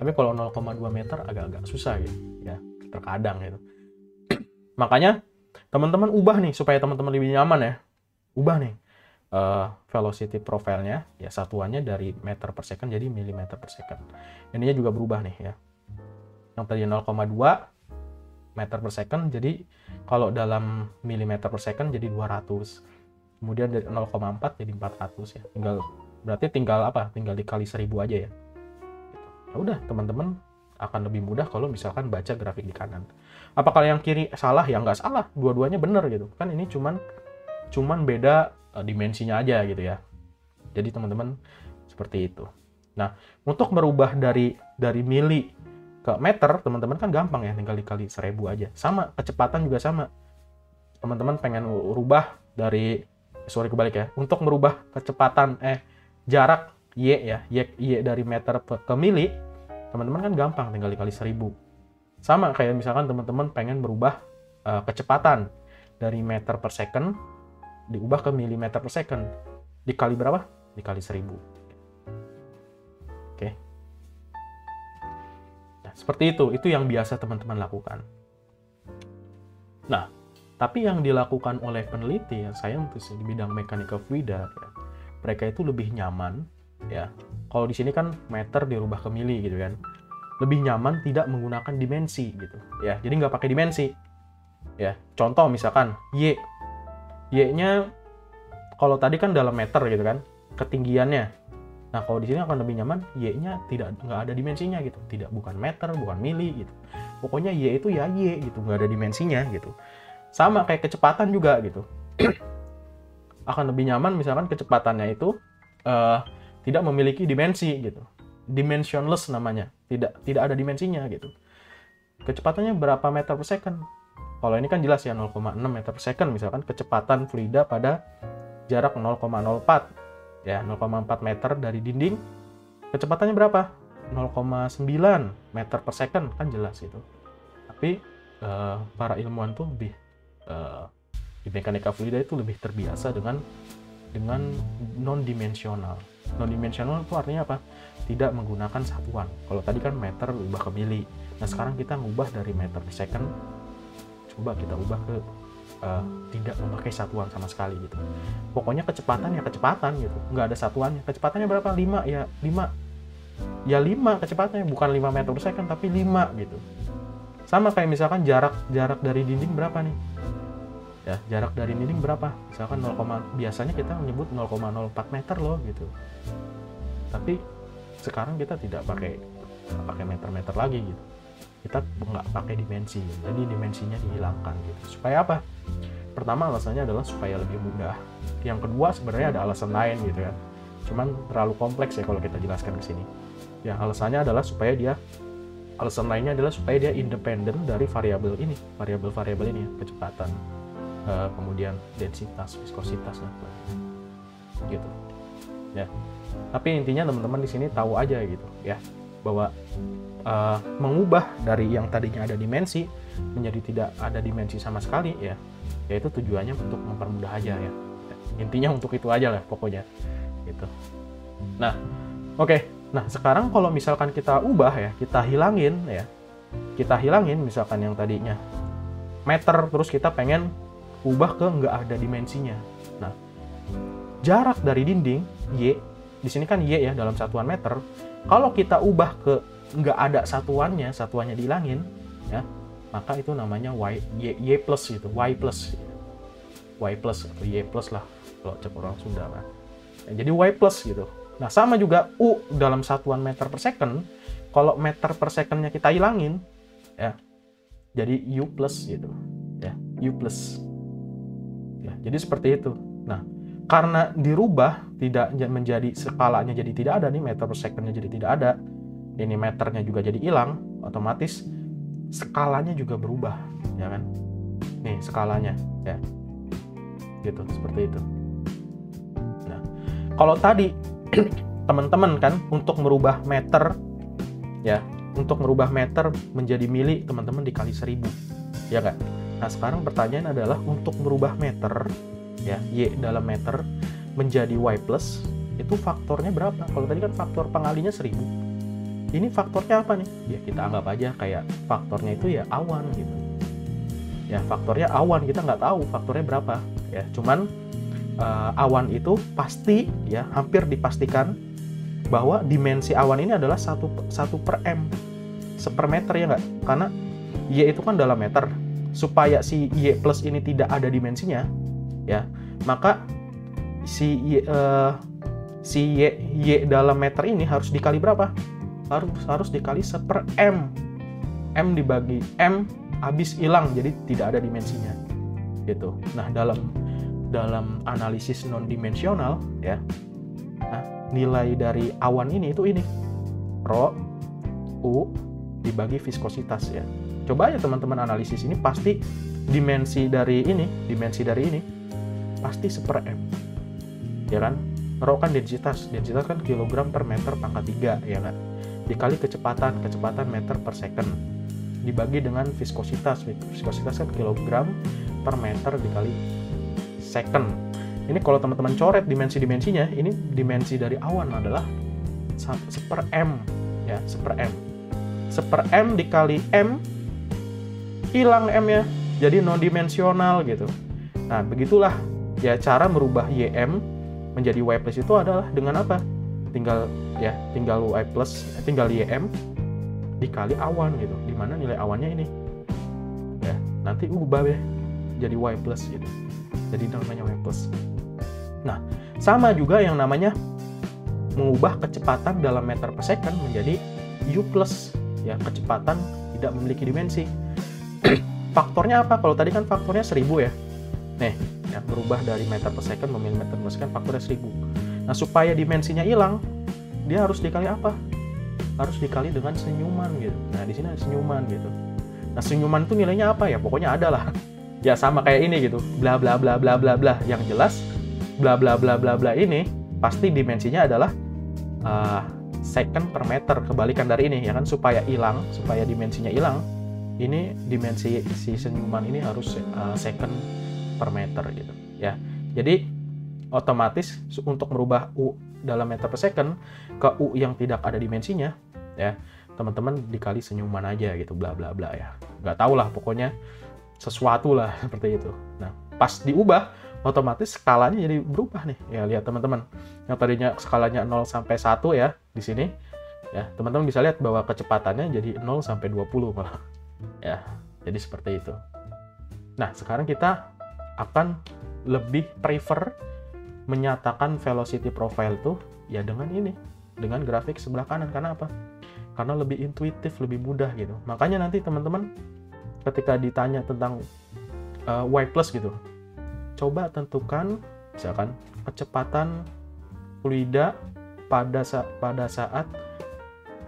Tapi kalau 0,2 meter agak-agak susah gitu ya, terkadang gitu. Makanya teman-teman ubah nih supaya teman-teman lebih nyaman ya. Ubah nih velocity profile-nya ya, satuannya dari meter per second jadi milimeter per second. Ininya juga berubah nih ya. Yang tadi 0,2 meter per second, jadi kalau dalam milimeter per second jadi 200. Kemudian dari 0,4 jadi 400 ya. Tinggal dikali 1000 aja ya. Ya udah, teman-teman akan lebih mudah kalau misalkan baca grafik di kanan. Apakah yang kiri salah? Ya nggak salah, dua-duanya benar gitu kan. Ini cuman beda dimensinya aja gitu ya. Jadi teman-teman seperti itu. Nah, untuk merubah dari mili ke meter, teman-teman kan gampang ya, tinggal dikali 1000 aja. Sama, kecepatan juga sama. Teman-teman pengen rubah kebalik ya. Untuk merubah kecepatan jarak Y dari meter ke mili, teman-teman kan gampang, tinggal dikali 1000. Sama kayak misalkan teman-teman pengen merubah kecepatan dari meter per second diubah ke milimeter per second, dikali berapa? Dikali 1000. Oke. Nah, seperti itu yang biasa teman-teman lakukan. Nah, tapi yang dilakukan oleh peneliti yang saintis di bidang mekanika fluida ya, mereka itu lebih nyaman ya. Kalau di sini kan meter dirubah ke mili gitu kan. Lebih nyaman tidak menggunakan dimensi gitu ya. Jadi nggak pakai dimensi. Ya, contoh misalkan Y-nya kalau tadi kan dalam meter gitu kan, ketinggiannya Nah, kalau di sini akan lebih nyaman Y-nya nggak ada dimensinya gitu. Bukan meter, bukan mili gitu. Pokoknya Y itu ya Y gitu, nggak ada dimensinya gitu. Sama kayak kecepatan juga gitu. Akan lebih nyaman misalkan kecepatannya itu tidak memiliki dimensi gitu. Dimensionless namanya. Tidak ada dimensinya gitu. Kecepatannya berapa meter per second? Kalau ini kan jelas ya 0,6 meter per second misalkan kecepatan fluida pada jarak 0,04 ya 0,4 meter dari dinding. Kecepatannya berapa? 0,9 meter per second, kan jelas itu. Tapi para ilmuwan tuh lebih di mekanika fluida itu lebih terbiasa dengan non-dimensional. Non-dimensional itu artinya apa? Tidak menggunakan satuan. Kalau tadi kan meter ubah ke mili. Nah, sekarang kita ngubah dari meter per second, coba kita ubah ke tidak memakai satuan sama sekali gitu. Pokoknya kecepatan ya kecepatan gitu. Nggak ada satuannya. Kecepatannya berapa? 5 ya 5. Ya 5 kecepatannya, bukan 5 meter per second tapi 5 gitu. Sama kayak misalkan jarak dari dinding berapa nih? Ya, jarak dari dinding berapa? Misalkan biasanya kita menyebut 0,04 meter loh gitu. Tapi sekarang kita tidak pakai meter-meter lagi gitu. Kita nggak pakai dimensi, jadi dimensinya dihilangkan gitu. Supaya apa? Pertama alasannya adalah supaya lebih mudah. Yang kedua sebenarnya ada alasan lain gitu ya. Cuman terlalu kompleks ya kalau kita jelaskan ke sini. Ya, alasan lainnya adalah supaya dia independen dari variabel ini ya, kecepatan, kemudian densitas, viskositas dan sebagainya. Gitu. Ya. Tapi intinya teman-teman di sini tahu aja gitu ya, bahwa mengubah dari yang tadinya ada dimensi menjadi tidak ada dimensi sama sekali ya, yaitu tujuannya untuk mempermudah aja ya. Intinya untuk itu aja lah pokoknya gitu. Nah, oke. Nah, sekarang kalau misalkan kita ubah ya, kita hilangin misalkan yang tadinya meter, terus kita pengen ubah ke nggak ada dimensinya. Nah, jarak dari dinding Y, di sini kan Y ya dalam satuan meter. Kalau kita ubah ke nggak ada satuannya dihilangin ya, maka itu namanya Y plus gitu, Y plus atau Y plus lah kalau cek orang Sunda kan. Ya, jadi Y plus gitu. Nah, sama juga U dalam satuan meter per second. Kalau meter per secondnya kita hilangin ya, jadi U plus gitu ya, U plus ya, jadi seperti itu. Nah, karena dirubah tidak menjadi skalanya, jadi tidak ada nih, meter per secondnya jadi tidak ada, ini meternya juga jadi hilang, otomatis skalanya juga berubah ya kan, nih skalanya ya gitu, seperti itu. Nah, kalau tadi teman-teman kan untuk merubah meter ya, untuk merubah meter menjadi mili teman-teman dikali 1000 ya kan. Nah, sekarang pertanyaan adalah untuk merubah meter ya, Y dalam meter menjadi Y plus, itu faktornya berapa? Kalau tadi kan faktor pengalinya 1000, ini faktornya apa nih? Ya kita anggap aja kayak faktornya itu ya awan gitu ya, faktornya awan, kita nggak tahu faktornya berapa ya, cuman awan itu pasti ya, hampir dipastikan bahwa dimensi awan ini adalah 1 per M sepermeter ya nggak, karena Y itu kan dalam meter. Supaya si Y plus ini tidak ada dimensinya ya, maka si Y dalam meter ini harus dikali berapa? Harus dikali 1 per M. M dibagi M habis hilang, jadi tidak ada dimensinya gitu. Nah, dalam analisis non dimensional ya, nah, nilai dari awan ini itu ini rho U dibagi viskositas ya. Coba aja teman-teman analisis ini, pasti dimensi dari ini pasti 1 per M ya kan. Rho kan densitas kan kilogram per meter pangkat 3 ya kan, dikali kecepatan meter per second dibagi dengan viskositas kan kilogram per meter dikali second. Ini kalau teman-teman coret dimensinya, ini dimensi dari awan adalah 1 per M ya, 1 per M. 1 per M dikali M, hilang M-nya, jadi non dimensional gitu. Nah, begitulah ya cara merubah YM menjadi Y plus itu adalah dengan apa? Tinggal YM dikali awan gitu, dimana nilai awannya ini ya, nanti ubah deh jadi Y plus gitu, jadi namanya Y plus. Nah, sama juga yang namanya mengubah kecepatan dalam meter per second menjadi U plus, ya, kecepatan tidak memiliki dimensi. Faktornya apa? Kalau tadi kan faktornya 1000 ya. Nih, ya, berubah dari meter per second ke milimeter per second, faktornya 1000. Nah, supaya dimensinya hilang, dia harus dikali apa? Harus dikali dengan senyuman gitu. Nah, di sini ada senyuman gitu. Nah, senyuman itu nilainya apa ya? Pokoknya ada lah. Ya sama kayak ini gitu. Bla bla bla bla bla bla. Yang jelas bla bla bla bla bla ini pasti dimensinya adalah second per meter, kebalikan dari ini ya kan, supaya hilang, supaya dimensinya hilang. Ini dimensi si senyuman ini harus second per meter gitu ya. Jadi otomatis untuk merubah U dalam meter per second ke U yang tidak ada dimensinya ya, teman-teman dikali senyuman aja gitu, bla bla bla ya. Nggak tahu lah, pokoknya sesuatu lah seperti itu. Nah, pas diubah otomatis skalanya jadi berubah nih. Ya, lihat teman-teman. Yang tadinya skalanya 0 sampai 1 ya di sini. Ya, teman-teman bisa lihat bahwa kecepatannya jadi 0 sampai 20 malah. Ya, jadi seperti itu. Nah, sekarang kita akan lebih prefer menyatakan velocity profile tuh ya dengan ini, dengan grafik sebelah kanan. Karena apa? Karena lebih intuitif, lebih mudah gitu. Makanya nanti teman-teman ketika ditanya tentang Y plus gitu, coba tentukan misalkan kecepatan fluida pada saat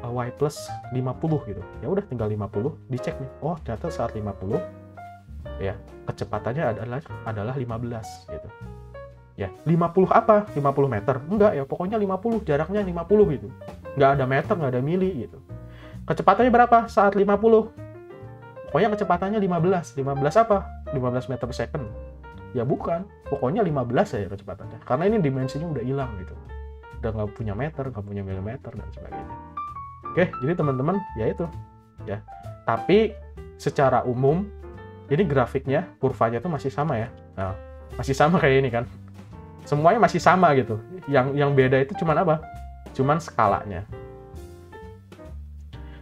Y plus 50 gitu. Ya udah tinggal 50, dicek nih. Oh, ternyata saat 50 ya kecepatannya adalah 15 gitu. Ya, 50 apa? 50 meter? Enggak ya, pokoknya 50, jaraknya 50 gitu. Nggak ada meter, nggak ada mili gitu. Kecepatannya berapa saat 50? Pokoknya kecepatannya 15. 15 apa? 15 meter per second. Ya bukan, pokoknya 15 aja kecepatannya. Karena ini dimensinya udah hilang gitu. Udah nggak punya meter, nggak punya milimeter, dan sebagainya. Oke, jadi teman-teman, ya itu. Ya. Tapi secara umum, jadi grafiknya, kurvanya itu masih sama ya. Nah, masih sama kayak ini kan. Semuanya masih sama gitu. Yang beda itu cuman apa? Cuman skalanya.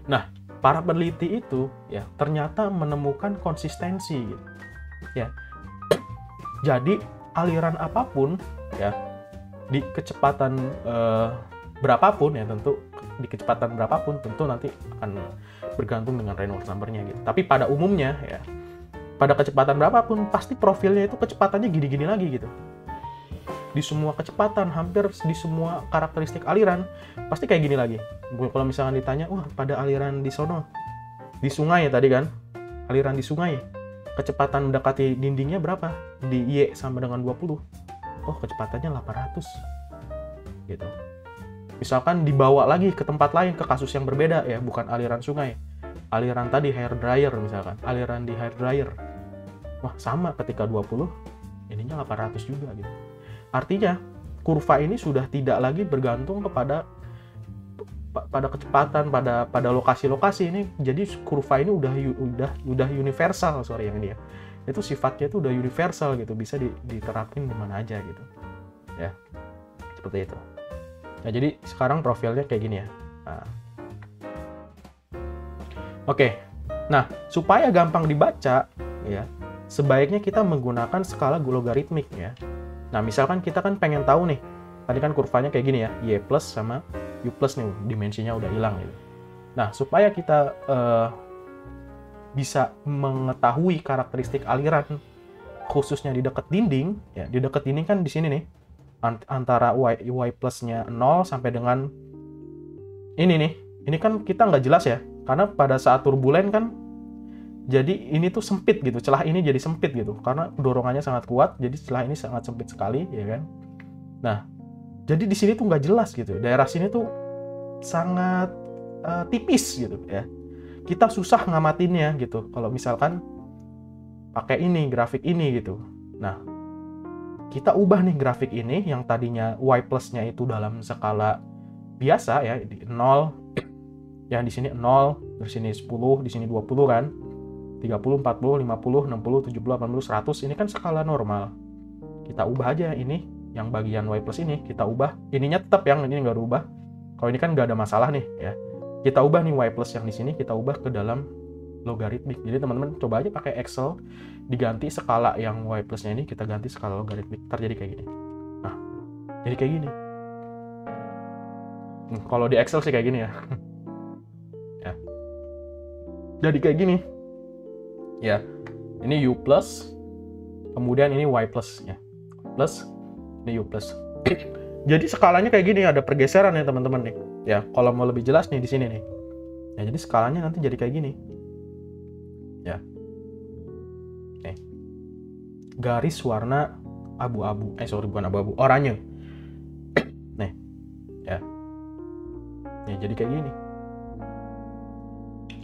Nah, para peneliti itu ya ternyata menemukan konsistensi gitu. Ya. Jadi aliran apapun ya di kecepatan berapapun ya, tentu di kecepatan berapapun tentu nanti akan bergantung dengan Reynolds number-nya gitu. Tapi pada umumnya ya pada kecepatan berapapun pasti profilnya itu kecepatannya gini-gini lagi gitu. Di semua kecepatan, hampir di semua karakteristik aliran pasti kayak gini lagi. Kalau misalkan ditanya, wah pada aliran di sono, di sungai ya tadi kan, aliran di sungai, kecepatan mendekati dindingnya berapa? Di Y sama dengan 20. Oh, kecepatannya 800. Gitu. Misalkan dibawa lagi ke tempat lain, ke kasus yang berbeda ya, bukan aliran sungai. Aliran tadi hair dryer misalkan, aliran di hair dryer. Wah, sama ketika 20, ininya 800 juga gitu. Artinya, kurva ini sudah tidak lagi bergantung kepada kecepatan pada lokasi-lokasi ini. Jadi kurva ini udah universal, yang ini ya. Itu sifatnya itu udah universal gitu, bisa diterapin di mana aja gitu. Ya. Seperti itu. Nah, jadi sekarang profilnya kayak gini ya. Nah. Oke. Nah, supaya gampang dibaca ya, sebaiknya kita menggunakan skala logaritmik ya. Nah, misalkan kita kan pengen tahu nih, tadi kan kurvanya kayak gini ya, Y plus sama U plus nih, dimensinya udah hilang gitu. Nah, supaya kita bisa mengetahui karakteristik aliran, khususnya di dekat dinding, ya di dekat dinding kan di sini nih, antara Y plusnya 0 sampai dengan ini kan kita nggak jelas ya, karena pada saat turbulen kan, jadi ini tuh sempit gitu, celah ini jadi sempit gitu, karena dorongannya sangat kuat, jadi celah ini sangat sempit sekali, ya kan. Nah, jadi di sini tuh nggak jelas gitu, daerah sini tuh sangat tipis gitu ya. Kita susah ngamatinnya gitu, kalau misalkan pakai ini, grafik ini gitu. Nah, kita ubah nih grafik ini, yang tadinya Y plusnya itu dalam skala biasa ya, di 0, yang di sini 0, di sini 10, di sini 20 kan. 30, 40, 50, 60, 70, 80, 100, ini kan skala normal. Kita ubah aja ini, yang bagian Y plus ini, kita ubah. Ininya tetap yang ini nggak berubah. Kalau ini kan nggak ada masalah nih ya. Kita ubah nih Y plus yang di sini, kita ubah ke dalam logaritmik. Jadi teman-teman coba aja pakai Excel, diganti skala yang Y plusnya ini, kita ganti skala logaritmik. Ntar jadi kayak gini. Nah, jadi kayak gini. Kalau di Excel sih kayak gini ya. Ya. Jadi kayak gini. Ya. Ini U plus, kemudian ini Y plus ya. Plus, ini U plus. Jadi skalanya kayak gini, ada pergeseran ya teman-teman nih. Ya, kalau mau lebih jelas nih di sini nih. Ya, jadi skalanya nanti jadi kayak gini. Ya. Nih. Garis warna abu-abu. Bukan abu-abu, oranye. Nih. Ya. Ya, jadi kayak gini.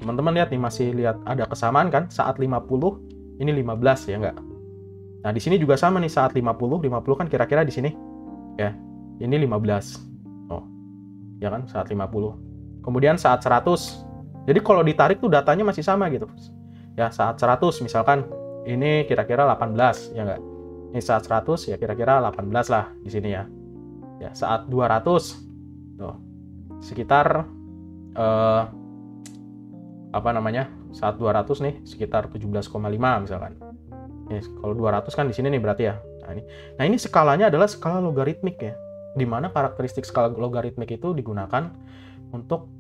Teman-teman lihat nih, masih lihat ada kesamaan kan? Saat 50, ini 15 ya enggak? Nah, di sini juga sama nih, saat 50 kan kira-kira di sini. Ya. Ini 15. Oh. Ya kan, saat 50. Kemudian saat 100. Jadi kalau ditarik tuh datanya masih sama gitu. Ya, saat 100 misalkan ini kira-kira 18 ya enggak? Ini saat 100 ya kira-kira 18 lah di sini ya. Ya, saat 200 tuh sekitar saat 200 nih sekitar 17,5 misalkan. Kalau 200 kan di sini nih berarti ya. Nah ini skalanya adalah skala logaritmik ya, di mana karakteristik skala logaritmik itu digunakan untuk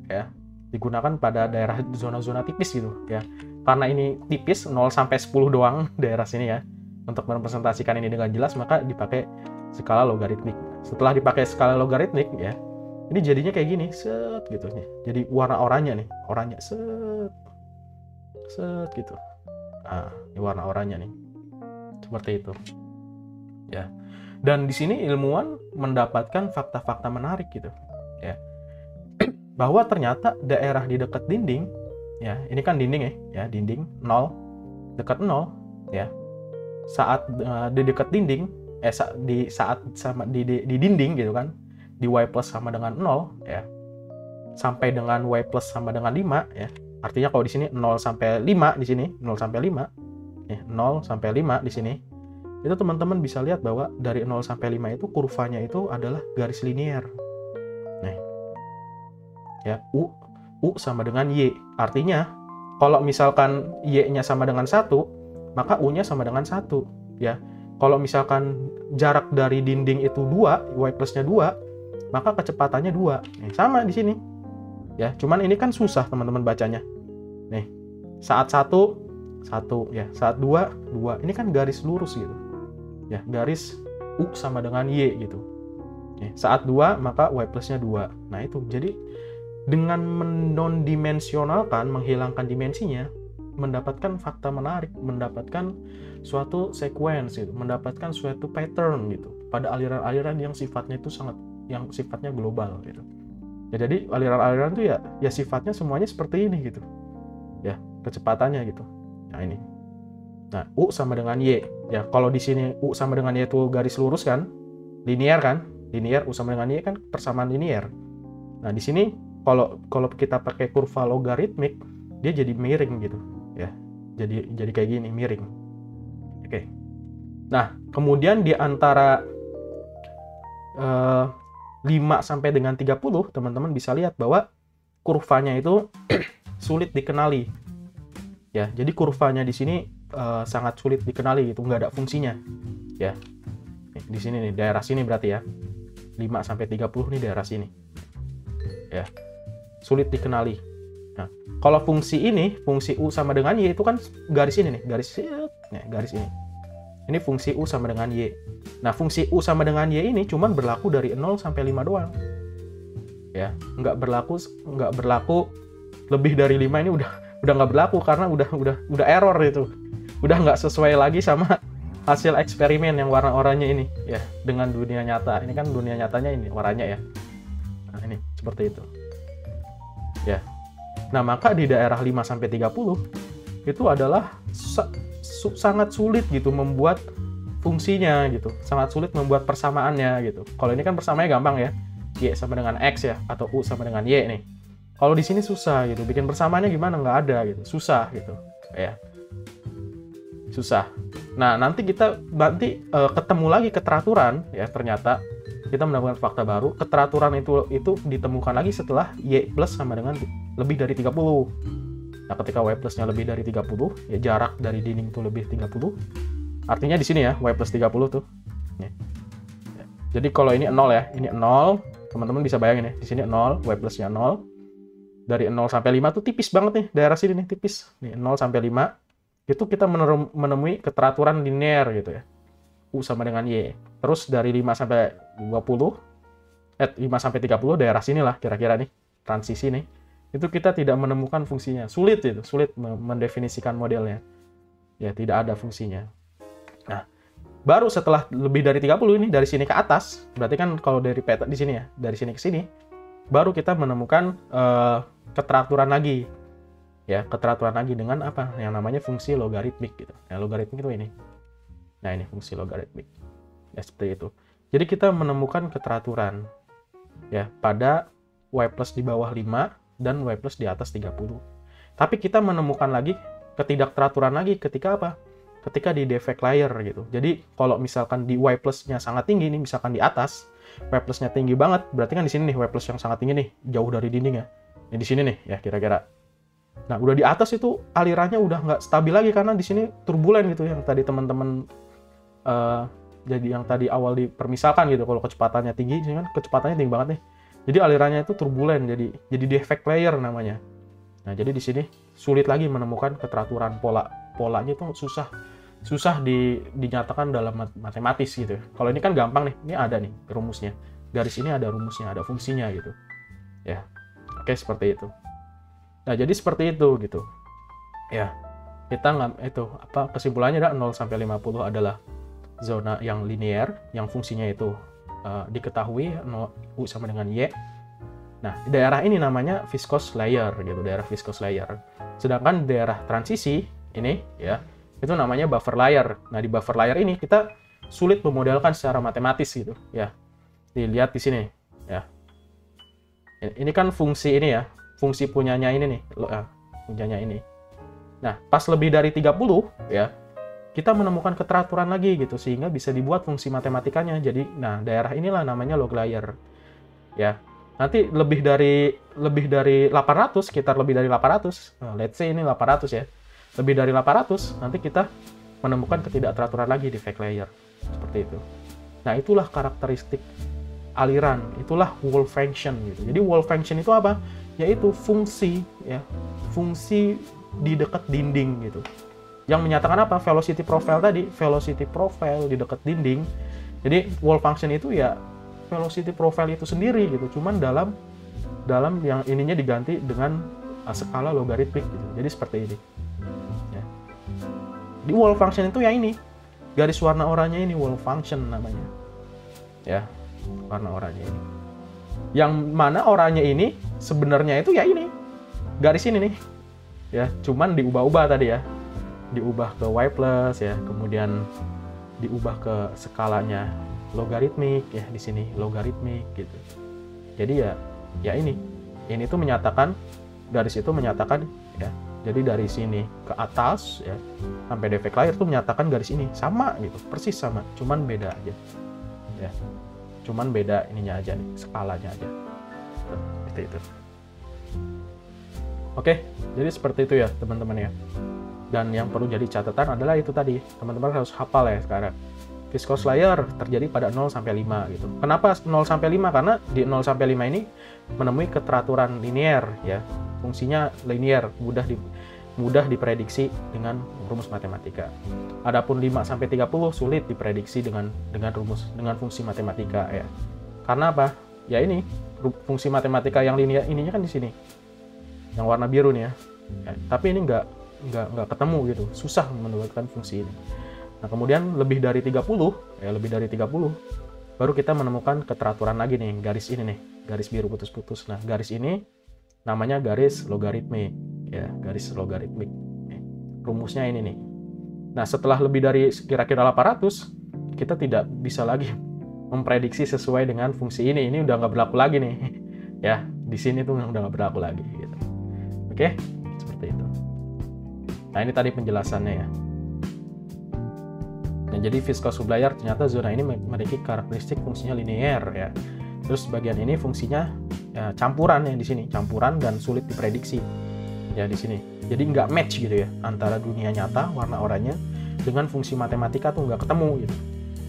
digunakan pada daerah zona-zona tipis gitu ya. Karena ini tipis 0 sampai 10 doang daerah sini ya. Untuk merepresentasikan ini dengan jelas maka dipakai skala logaritmik. Setelah dipakai skala logaritmik ya, ini jadinya kayak gini, set gitu nih. Jadi warna oranye nih, oranye set gitu. Nah, ini warna oranye nih. Seperti itu. Ya. Dan di sini ilmuwan mendapatkan fakta-fakta menarik gitu, ya. Bahwa ternyata daerah di dekat dinding, ya, ini kan dinding ya, dinding 0, dekat 0, ya. Saat di dekat dinding, di dinding gitu kan, di Y plus sama dengan 0 ya, sampai dengan Y plus sama dengan 5 ya. Artinya kalau di sini 0 sampai 5 di sini, 0 sampai 5 ya, 0 sampai 5 di sini. Itu teman-teman bisa lihat bahwa dari 0 sampai 5 itu kurvanya itu adalah garis linier. Nih. Ya, U sama dengan Y. Artinya kalau misalkan Y-nya sama dengan 1, maka U-nya sama dengan 1 ya. Kalau misalkan jarak dari dinding itu 2, Y plusnya 2, maka kecepatannya 2. Nih, sama di sini. Ya, cuman ini kan susah teman-teman bacanya. Nih, saat 1 ya, saat 2 2. Ini kan garis lurus gitu. Ya, garis U sama dengan Y gitu. Nih, saat 2 maka Y plusnya 2. Nah, itu. Jadi dengan non-dimensionalkan, menghilangkan dimensinya, mendapatkan fakta menarik, mendapatkan suatu sequence gitu, mendapatkan suatu pattern gitu pada aliran-aliran yang sifatnya itu yang sifatnya global gitu. Ya, jadi aliran-aliran itu ya sifatnya semuanya seperti ini gitu. Ya, kecepatannya gitu. Nah, ini. Nah, U sama dengan Y. Ya, kalau di sini U sama dengan Y itu garis lurus kan? Linier kan? Linier, U sama dengan Y kan persamaan linier. Nah, di sini kalau kita pakai kurva logaritmik, dia jadi miring gitu, ya. Jadi kayak gini, miring. Oke. Nah, kemudian di antara 5 sampai dengan 30, teman-teman bisa lihat bahwa kurvanya itu sulit dikenali. Ya, jadi kurvanya di sini sangat sulit dikenali gitu, nggak ada fungsinya. Ya. Di sini nih, daerah sini berarti ya. 5 sampai 30 nih daerah sini. Ya. Sulit dikenali. Nah, kalau fungsi U sama dengan Y itu kan garis ini nih, garis ini. Ini fungsi U sama dengan Y. Nah, fungsi U sama dengan Y ini cuman berlaku dari 0 sampai 5 doang. Ya, nggak berlaku lebih dari 5 ini udah nggak berlaku karena udah error itu. Udah nggak sesuai lagi sama hasil eksperimen yang warna oranye ini ya, dengan dunia nyata. Ini kan dunia nyatanya ini warnanya ya. Nah, ini seperti itu. Ya. Nah, maka di daerah 5 sampai 30 itu adalah sangat sulit gitu membuat fungsinya gitu. Sangat sulit membuat persamaannya gitu. Kalau ini kan persamaannya gampang ya. Y sama dengan X ya, atau U sama dengan Y nih. Kalau di sini susah gitu. Bikin persamaannya gimana? Nggak ada gitu. Susah gitu. Ya. Susah. Nah, nanti kita ketemu lagi keteraturan ya, ternyata kita mendapatkan fakta baru. Keteraturan itu ditemukan lagi setelah Y plus sama dengan lebih dari 30. Nah, ketika Y plusnya lebih dari 30, ya jarak dari dinding itu lebih 30. Artinya di sini ya, Y plus 30 tuh. Nih. Jadi kalau ini 0 ya, ini 0, teman-teman bisa bayangin ya, di sini 0, Y plusnya 0. Dari 0 sampai 5 tuh tipis banget nih, daerah sini nih tipis. Nih 0 sampai 5 itu kita menemui keteraturan linear gitu ya. U sama dengan Y. Terus dari 5 sampai 20, 5 sampai 30 daerah sinilah kira-kira nih, transisi nih. Itu kita tidak menemukan fungsinya. Sulit mendefinisikan modelnya. Ya, tidak ada fungsinya. Nah, baru setelah lebih dari 30 ini, dari sini ke atas, berarti kan kalau dari peta di sini ya, dari sini ke sini, baru kita menemukan keteraturan lagi. Ya, keteraturan lagi dengan apa? Yang namanya fungsi logaritmik gitu. Ya, logaritmik itu ini. Nah, ini fungsi logaritmik. Ya, seperti itu. Jadi kita menemukan keteraturan ya pada Y plus di bawah 5 dan Y plus di atas 30. Tapi kita menemukan lagi ketidakteraturan lagi ketika apa? Ketika di defect layer gitu. Jadi kalau misalkan di Y plus-nya sangat tinggi nih, misalkan di atas Y plus-nya tinggi banget, berarti kan di sini nih Y plus yang sangat tinggi nih, jauh dari dinding ya. Ini di sini nih ya kira-kira. Nah, udah di atas itu alirannya udah nggak stabil lagi karena di sini turbulen gitu yang tadi teman-teman jadi yang tadi awal dipermisalkan gitu, kalau kecepatannya tinggi, kan kecepatannya tinggi banget nih. Jadi alirannya itu turbulen, jadi defect layer namanya. Nah, jadi di sini sulit lagi menemukan keteraturan polanya itu susah dinyatakan dalam matematis gitu. Kalau ini kan gampang nih, ini ada nih rumusnya. Garis ini ada rumusnya, ada fungsinya gitu. Ya. Oke, seperti itu. Nah, jadi seperti itu gitu. Ya. Kita kesimpulannya adalah 0 sampai 50 adalah zona yang linear, yang fungsinya itu diketahui, U sama dengan Y. Nah, daerah ini namanya viscous layer gitu, daerah viscous layer. Sedangkan daerah transisi ini ya, itu namanya buffer layer. Nah, di buffer layer ini kita sulit memodelkan secara matematis gitu ya. Dilihat di sini ya. Ini kan fungsi ini ya, fungsi punyanya ini nih, punyanya ini. Nah, pas lebih dari 30 ya, kita menemukan keteraturan lagi gitu sehingga bisa dibuat fungsi matematikanya. Jadi, nah daerah inilah namanya log layer. Ya. Nanti lebih dari 800, sekitar lebih dari 800. Nah, let's say ini 800 ya. Lebih dari 800 nanti kita menemukan ketidakteraturan lagi di fake layer. Seperti itu. Nah, itulah karakteristik aliran, itulah wall function gitu. Jadi wall function itu apa? Yaitu fungsi ya, fungsi di dekat dinding gitu. Yang menyatakan apa? Velocity profile tadi, velocity profile di dekat dinding. Jadi wall function itu ya velocity profile itu sendiri gitu, cuman dalam yang ininya diganti dengan skala logaritmik gitu. Jadi seperti ini. Ya. Di wall function itu ya ini, garis warna oranye ini wall function namanya. Ya, warna oranye ini. Yang mana oranye ini sebenarnya itu ya ini, garis ini nih. Ya, cuman diubah-ubah tadi ya. Diubah ke Y plus ya, kemudian diubah ke skalanya logaritmik ya, di sini logaritmik gitu. Jadi ya ini tuh menyatakan, garis itu menyatakan ya, jadi dari sini ke atas ya sampai defect layer tuh menyatakan garis ini sama gitu, persis sama, cuman beda aja ya, cuman beda ininya aja nih, skalanya aja itu. Oke, jadi seperti itu ya teman-teman ya. Dan yang perlu jadi catatan adalah itu tadi, teman-teman harus hafal ya sekarang. Viscous layer terjadi pada 0 sampai 5 gitu. Kenapa 0 sampai 5? Karena di 0 sampai 5 ini menemui keteraturan linear ya. Fungsinya linear, mudah diprediksi dengan rumus matematika. Adapun 5 sampai 30 sulit diprediksi dengan fungsi matematika ya. Karena apa? Ya ini fungsi matematika yang linear ininya kan di sini. Yang warna biru nih ya. Tapi ini nggak ketemu gitu, susah mendapatkan fungsi ini. Nah, kemudian lebih dari 30 baru kita menemukan keteraturan lagi nih, garis ini nih, garis biru putus-putus. Nah, garis ini namanya garis logaritmik ya, garis logaritmik. Rumusnya ini nih. Nah, setelah lebih dari kira-kira 800, kita tidak bisa lagi memprediksi sesuai dengan fungsi ini. Ini udah nggak berlaku lagi nih. Ya, di sini tuh udah nggak berlaku lagi gitu. Oke, seperti itu. Nah, ini tadi penjelasannya ya. Nah, jadi viscous sublayer ternyata zona ini memiliki karakteristik fungsinya linear ya. Terus bagian ini fungsinya ya, campuran ya di sini, campuran dan sulit diprediksi ya di sini. Jadi nggak match gitu ya antara dunia nyata warna oranye dengan fungsi matematika tuh nggak ketemu gitu.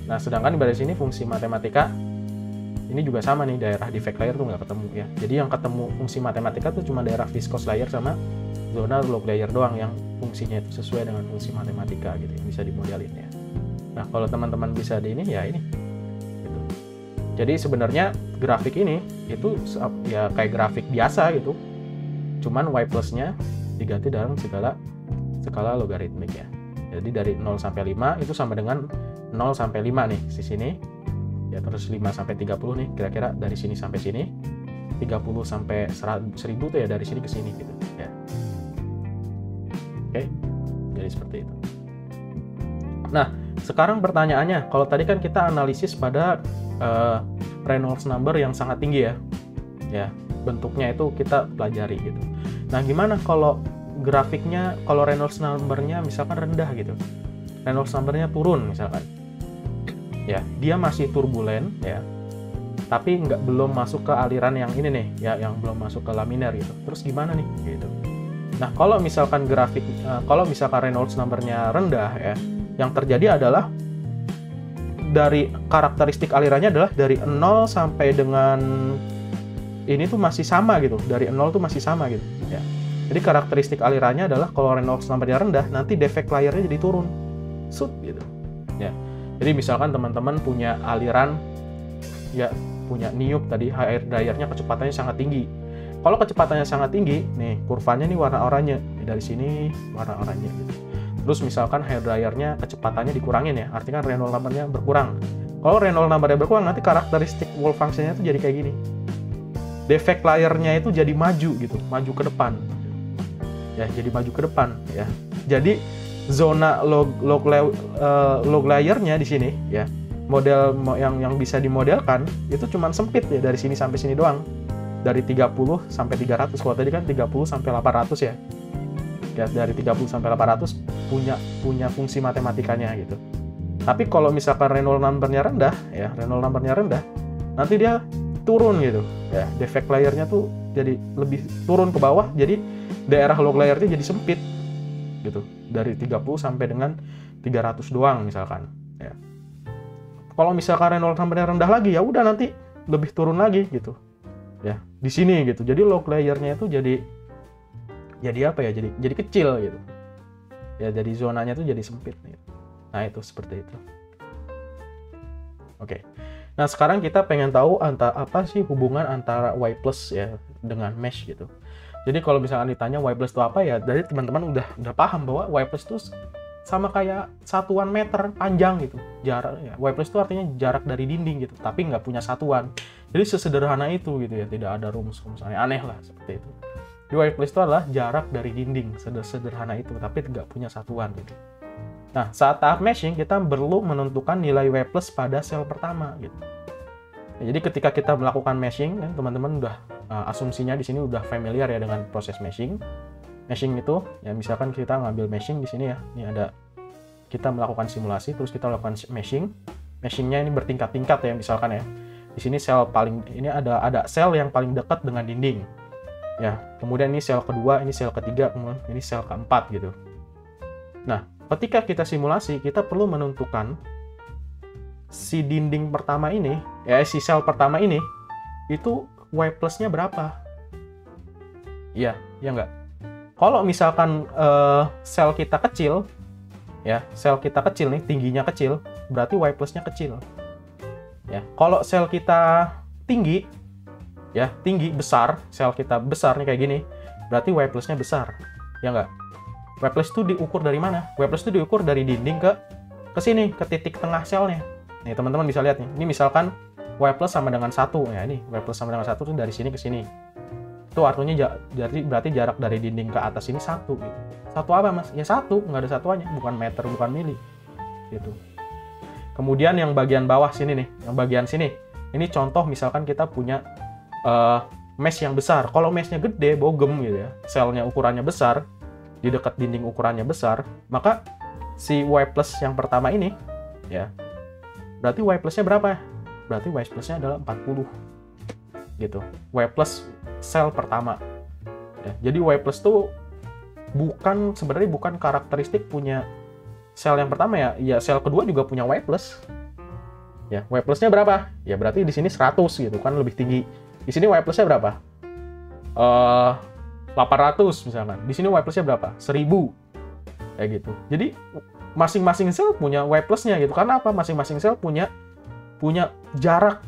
Nah, sedangkan di sini fungsi matematika ini juga sama nih, daerah defect layer tuh nggak ketemu ya. Jadi yang ketemu fungsi matematika tuh cuma daerah viscose layer sama zona log layer doang yang fungsinya itu sesuai dengan fungsi matematika gitu, yang bisa dimodelin ya. Nah kalau teman-teman bisa di ini ya ini gitu. Jadi sebenarnya grafik ini itu ya kayak grafik biasa gitu, cuman y plusnya diganti dalam skala logaritmik ya. Jadi dari 0 sampai 5 itu sama dengan 0 sampai 5 nih di sini ya, terus 5 sampai 30 nih kira-kira dari sini sampai sini, 30 sampai 1000 tuh ya dari sini ke sini gitu ya. Oke, jadi seperti itu. Nah sekarang pertanyaannya, kalau tadi kan kita analisis pada Reynolds number yang sangat tinggi ya bentuknya itu kita pelajari gitu. Nah gimana kalau grafiknya, kalau Reynolds number-nya misalkan rendah gitu, Reynolds number-nya turun misalkan ya, dia masih turbulen ya, tapi belum masuk ke aliran yang ini nih ya, yang belum masuk ke laminar gitu. Terus gimana nih gitu. Nah kalau misalkan kalau misalkan Reynolds number-nya rendah ya, yang terjadi adalah dari karakteristik alirannya adalah dari 0 sampai dengan ini tuh masih sama gitu, dari 0 tuh masih sama gitu ya. Jadi karakteristik alirannya adalah kalau Reynolds number-nya rendah, nanti defect layer-nya jadi turun, gitu ya. Jadi misalkan teman-teman punya aliran ya, punya niup tadi, hair dryer-nya kecepatannya sangat tinggi. Kalau kecepatannya sangat tinggi, nih kurvanya nih warna oranye, dari sini warna oranye gitu. Terus misalkan hair dryer-nya kecepatannya dikurangin ya, artinya Reynolds number-nya berkurang. Kalau Reynolds number-nya berkurang, nanti karakteristik wall function-nya itu jadi kayak gini. Defect layer-nya itu jadi maju gitu, maju ke depan. Ya, jadi maju ke depan ya. Jadi zona log layer-nya di sini ya, model yang bisa dimodelkan itu cuman sempit ya, dari sini sampai sini doang. Dari 30 sampai 300. Kalau tadi kan 30 sampai 800 ya. Ya, dari 30 sampai 800 punya fungsi matematikanya gitu. Tapi kalau misalkan Reynolds number-nya rendah ya, Reynolds number-nya rendah, nanti dia turun gitu ya, defect layer-nya tuh jadi lebih turun ke bawah, jadi daerah log layer-nya jadi sempit gitu, dari 30 sampai dengan 300 doang misalkan ya. Kalau misalkan Reynolds number-nya rendah lagi ya udah nanti lebih turun lagi gitu ya, di sini gitu. Jadi log layer-nya itu jadi apa ya, jadi kecil gitu ya, jadi zonanya tuh jadi sempit gitu. Nah itu seperti itu. Oke. Nah sekarang kita pengen tahu apa sih hubungan antara Y plus ya dengan mesh gitu. Jadi kalau misalkan ditanya Y plus itu apa ya, dari teman-teman udah paham bahwa Y plus itu sama kayak satuan meter panjang gitu jarak ya. Y plus itu artinya jarak dari dinding gitu, tapi nggak punya satuan. Jadi sesederhana itu gitu ya, tidak ada rumus-rumus aneh lah seperti itu. Y plus itu adalah jarak dari dinding, sederhana itu, tapi nggak punya satuan gitu. Nah, saat tahap meshing, kita perlu menentukan nilai Y plus pada sel pertama gitu. Ya, jadi ketika kita melakukan meshing, kan, teman-teman udah asumsinya di sini udah familiar ya dengan proses meshing. Meshing itu, ya misalkan kita ngambil meshing di sini ya, ini ada kita melakukan simulasi, terus kita melakukan meshing. Meshingnya ini bertingkat-tingkat ya, misalkan ya. Di sini sel paling ini ada sel yang paling dekat dengan dinding. Ya, kemudian ini sel kedua, ini sel ketiga, kemudian ini sel keempat gitu. Nah, ketika kita simulasi, kita perlu menentukan si dinding pertama ini, ya si sel pertama ini, itu Y plus-nya berapa? Iya, ya enggak? Kalau misalkan sel kita kecil, ya sel kita kecil nih, tingginya kecil, berarti Y plus-nya kecil. Ya, kalau sel kita tinggi, ya tinggi besar, sel kita besar nih kayak gini, berarti Y plus-nya besar, ya enggak? Y plus itu diukur dari mana? Y plus itu diukur dari dinding ke sini, ke titik tengah selnya. Nih teman-teman bisa lihat nih, ini misalkan Y plus sama dengan 1, ya ini Y plus sama dengan 1 itu dari sini ke sini. Itu artinya berarti jarak dari dinding ke atas ini 1 gitu. 1 apa mas? Ya 1, nggak ada satuannya, bukan meter, bukan mili gitu. Kemudian yang bagian bawah sini nih, yang bagian sini, ini contoh misalkan kita punya mesh yang besar. Kalau meshnya gede, bogem gitu ya, selnya ukurannya besar, di dekat dinding ukurannya besar, maka si Y plus yang pertama ini, ya berarti Y plusnya berapa? Berarti Y plusnya adalah 40 gitu. Y plus sel pertama. Ya, jadi Y plus itu sebenarnya bukan karakteristik punya sel yang pertama ya. Ya sel kedua juga punya Y plus. Ya, Y plusnya berapa? Ya berarti di sini 100 gitu kan, lebih tinggi. Di sini Y plusnya berapa? 800 misalkan. Di sini Y plusnya berapa? 1000. Kayak gitu. Jadi masing-masing sel punya Y plusnya gitu. Karena apa? Masing-masing sel punya jarak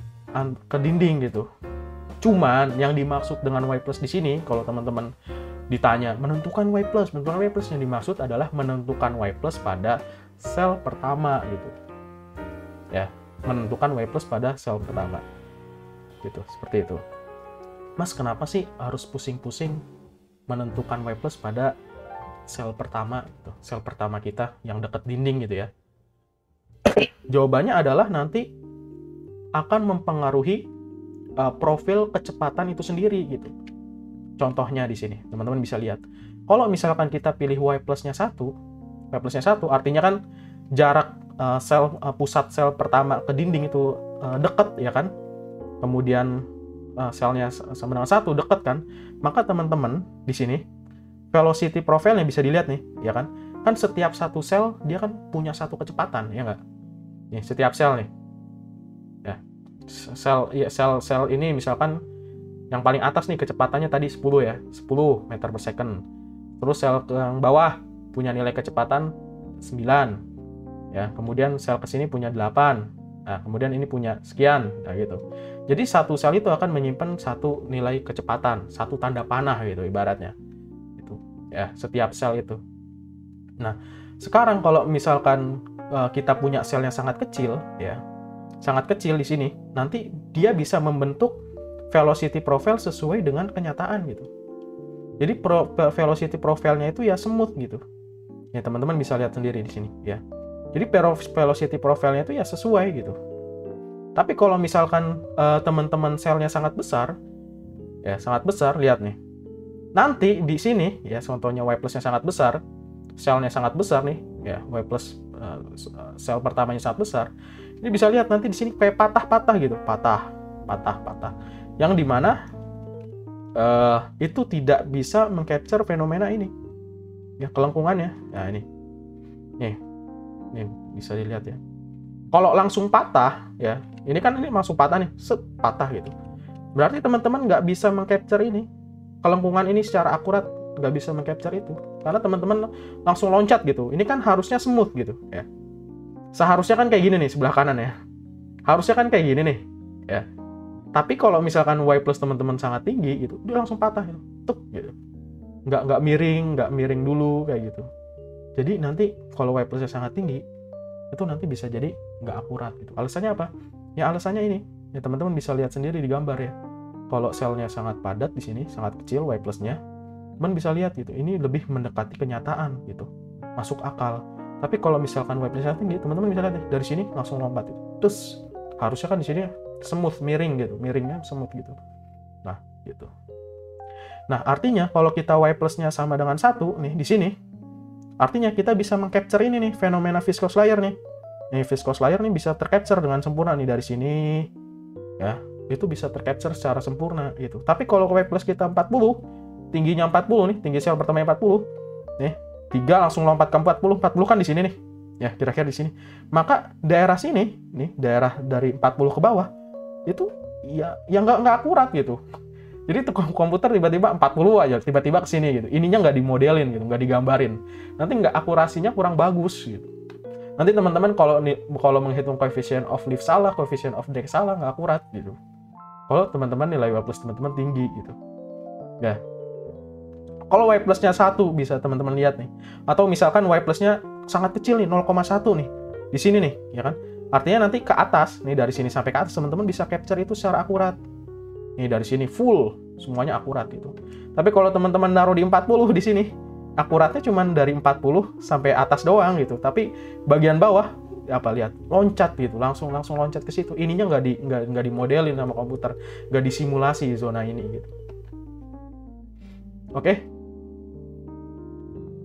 ke dinding gitu. Cuman yang dimaksud dengan Y plus di sini, kalau teman-teman ditanya menentukan Y plus yang dimaksud adalah menentukan Y plus pada sel pertama gitu. Ya, menentukan Y plus pada sel pertama. Gitu, seperti itu. Mas, kenapa sih harus pusing-pusing menentukan Y plus pada sel pertama gitu, sel pertama kita yang dekat dinding gitu ya? Jawabannya adalah nanti akan mempengaruhi profil kecepatan itu sendiri gitu. Contohnya di sini, teman-teman bisa lihat. Kalau misalkan kita pilih Y plusnya 1 artinya kan jarak pusat sel pertama ke dinding itu dekat ya kan. Kemudian selnya sama dengan 1 dekat kan. Maka teman-teman di sini velocity profile-nya bisa dilihat nih, ya kan? Kan setiap satu sel dia kan punya satu kecepatan, ya nggak? Nih, setiap sel nih. Ya. Sel ini misalkan yang paling atas nih kecepatannya tadi 10 ya, 10 meter per second. Terus sel yang bawah punya nilai kecepatan 9. Ya, kemudian sel ke sini punya 8. Nah, kemudian ini punya sekian, nah gitu. Jadi satu sel itu akan menyimpan satu nilai kecepatan, satu tanda panah gitu ibaratnya. Itu ya, setiap sel itu. Nah, sekarang kalau misalkan kita punya sel yang sangat kecil ya, sangat kecil di sini, nanti dia bisa membentuk velocity profile sesuai dengan kenyataan gitu. Jadi velocity profile-nya itu ya smooth gitu. Ya, teman-teman bisa lihat sendiri di sini ya. Jadi velocity profile-nya itu ya sesuai gitu. Tapi kalau misalkan teman-teman selnya sangat besar, ya sangat besar, lihat nih. Nanti di sini ya contohnya Y plus-nya sangat besar, selnya sangat besar nih, ya Y plus sel pertamanya sangat besar. Ini bisa lihat nanti di sini kayak patah-patah gitu, patah. Yang dimana itu tidak bisa mengcapture fenomena ini, ya kelengkungannya. Nah ini bisa dilihat ya. Kalau langsung patah, ya ini kan ini langsung patah nih, patah gitu. Berarti teman-teman nggak bisa mengcapture ini kelengkungan ini secara akurat, nggak bisa mengcapture itu, karena teman-teman langsung loncat gitu. Ini kan harusnya smooth gitu ya. Seharusnya kan kayak gini nih sebelah kanan ya. Harusnya kan kayak gini nih ya. Tapi kalau misalkan Y plus teman-teman sangat tinggi gitu, dia langsung patah gitu. Tuk gitu. Nggak miring dulu kayak gitu. Jadi nanti kalau Y plusnya sangat tinggi, itu nanti bisa jadi nggak akurat gitu. Alasannya apa? Ya alasannya ini. Ya teman-teman bisa lihat sendiri di gambar ya. Kalau selnya sangat padat di sini, sangat kecil Y plusnya, teman bisa lihat gitu. Ini lebih mendekati kenyataan gitu. Masuk akal. Tapi kalau misalkan Y plusnya tinggi, teman-teman bisa lihat nih, dari sini langsung lompat gitu. Terus harusnya kan di sini smooth, miring gitu. Miringnya smooth gitu. Nah, gitu. Nah, artinya kalau kita Y plusnya sama dengan 1 nih di sini, artinya kita bisa mengcapture ini nih, fenomena viscous layer nih. Nih, viscous layer nih bisa tercapture dengan sempurna nih dari sini. Ya, itu bisa tercapture secara sempurna gitu. Tapi kalau Y plus kita 40, tingginya 40 nih, tinggi sel pertamanya 40. Nih, 3 langsung lompat ke 40. 40 kan di sini nih. Ya, kira-kira di sini. Maka daerah sini, nih, daerah dari 40 ke bawah, itu ya nggak akurat gitu. Jadi komputer tiba-tiba 40 aja, tiba-tiba ke sini gitu. Ininya nggak dimodelin gitu, nggak digambarin. Nanti nggak akurasinya kurang bagus gitu. Nanti teman-teman kalau menghitung coefficient of lift salah, coefficient of drag salah, nggak akurat gitu. Kalau teman-teman nilai Y plus teman-teman tinggi gitu. Ya. Kalau Y plusnya 1 bisa teman-teman lihat nih. Atau misalkan Y plusnya sangat kecil nih, 0,1 nih. Di sini nih, ya kan? Artinya nanti ke atas, nih dari sini sampai ke atas teman-teman bisa capture itu secara akurat. Nih dari sini full, semuanya akurat gitu. Tapi kalau teman-teman naruh di 40 di sini, akuratnya cuma dari 40 sampai atas doang gitu. Tapi bagian bawah apa lihat loncat gitu, langsung loncat ke situ. Ininya nggak dimodelin sama komputer, nggak disimulasi zona ini gitu. Oke?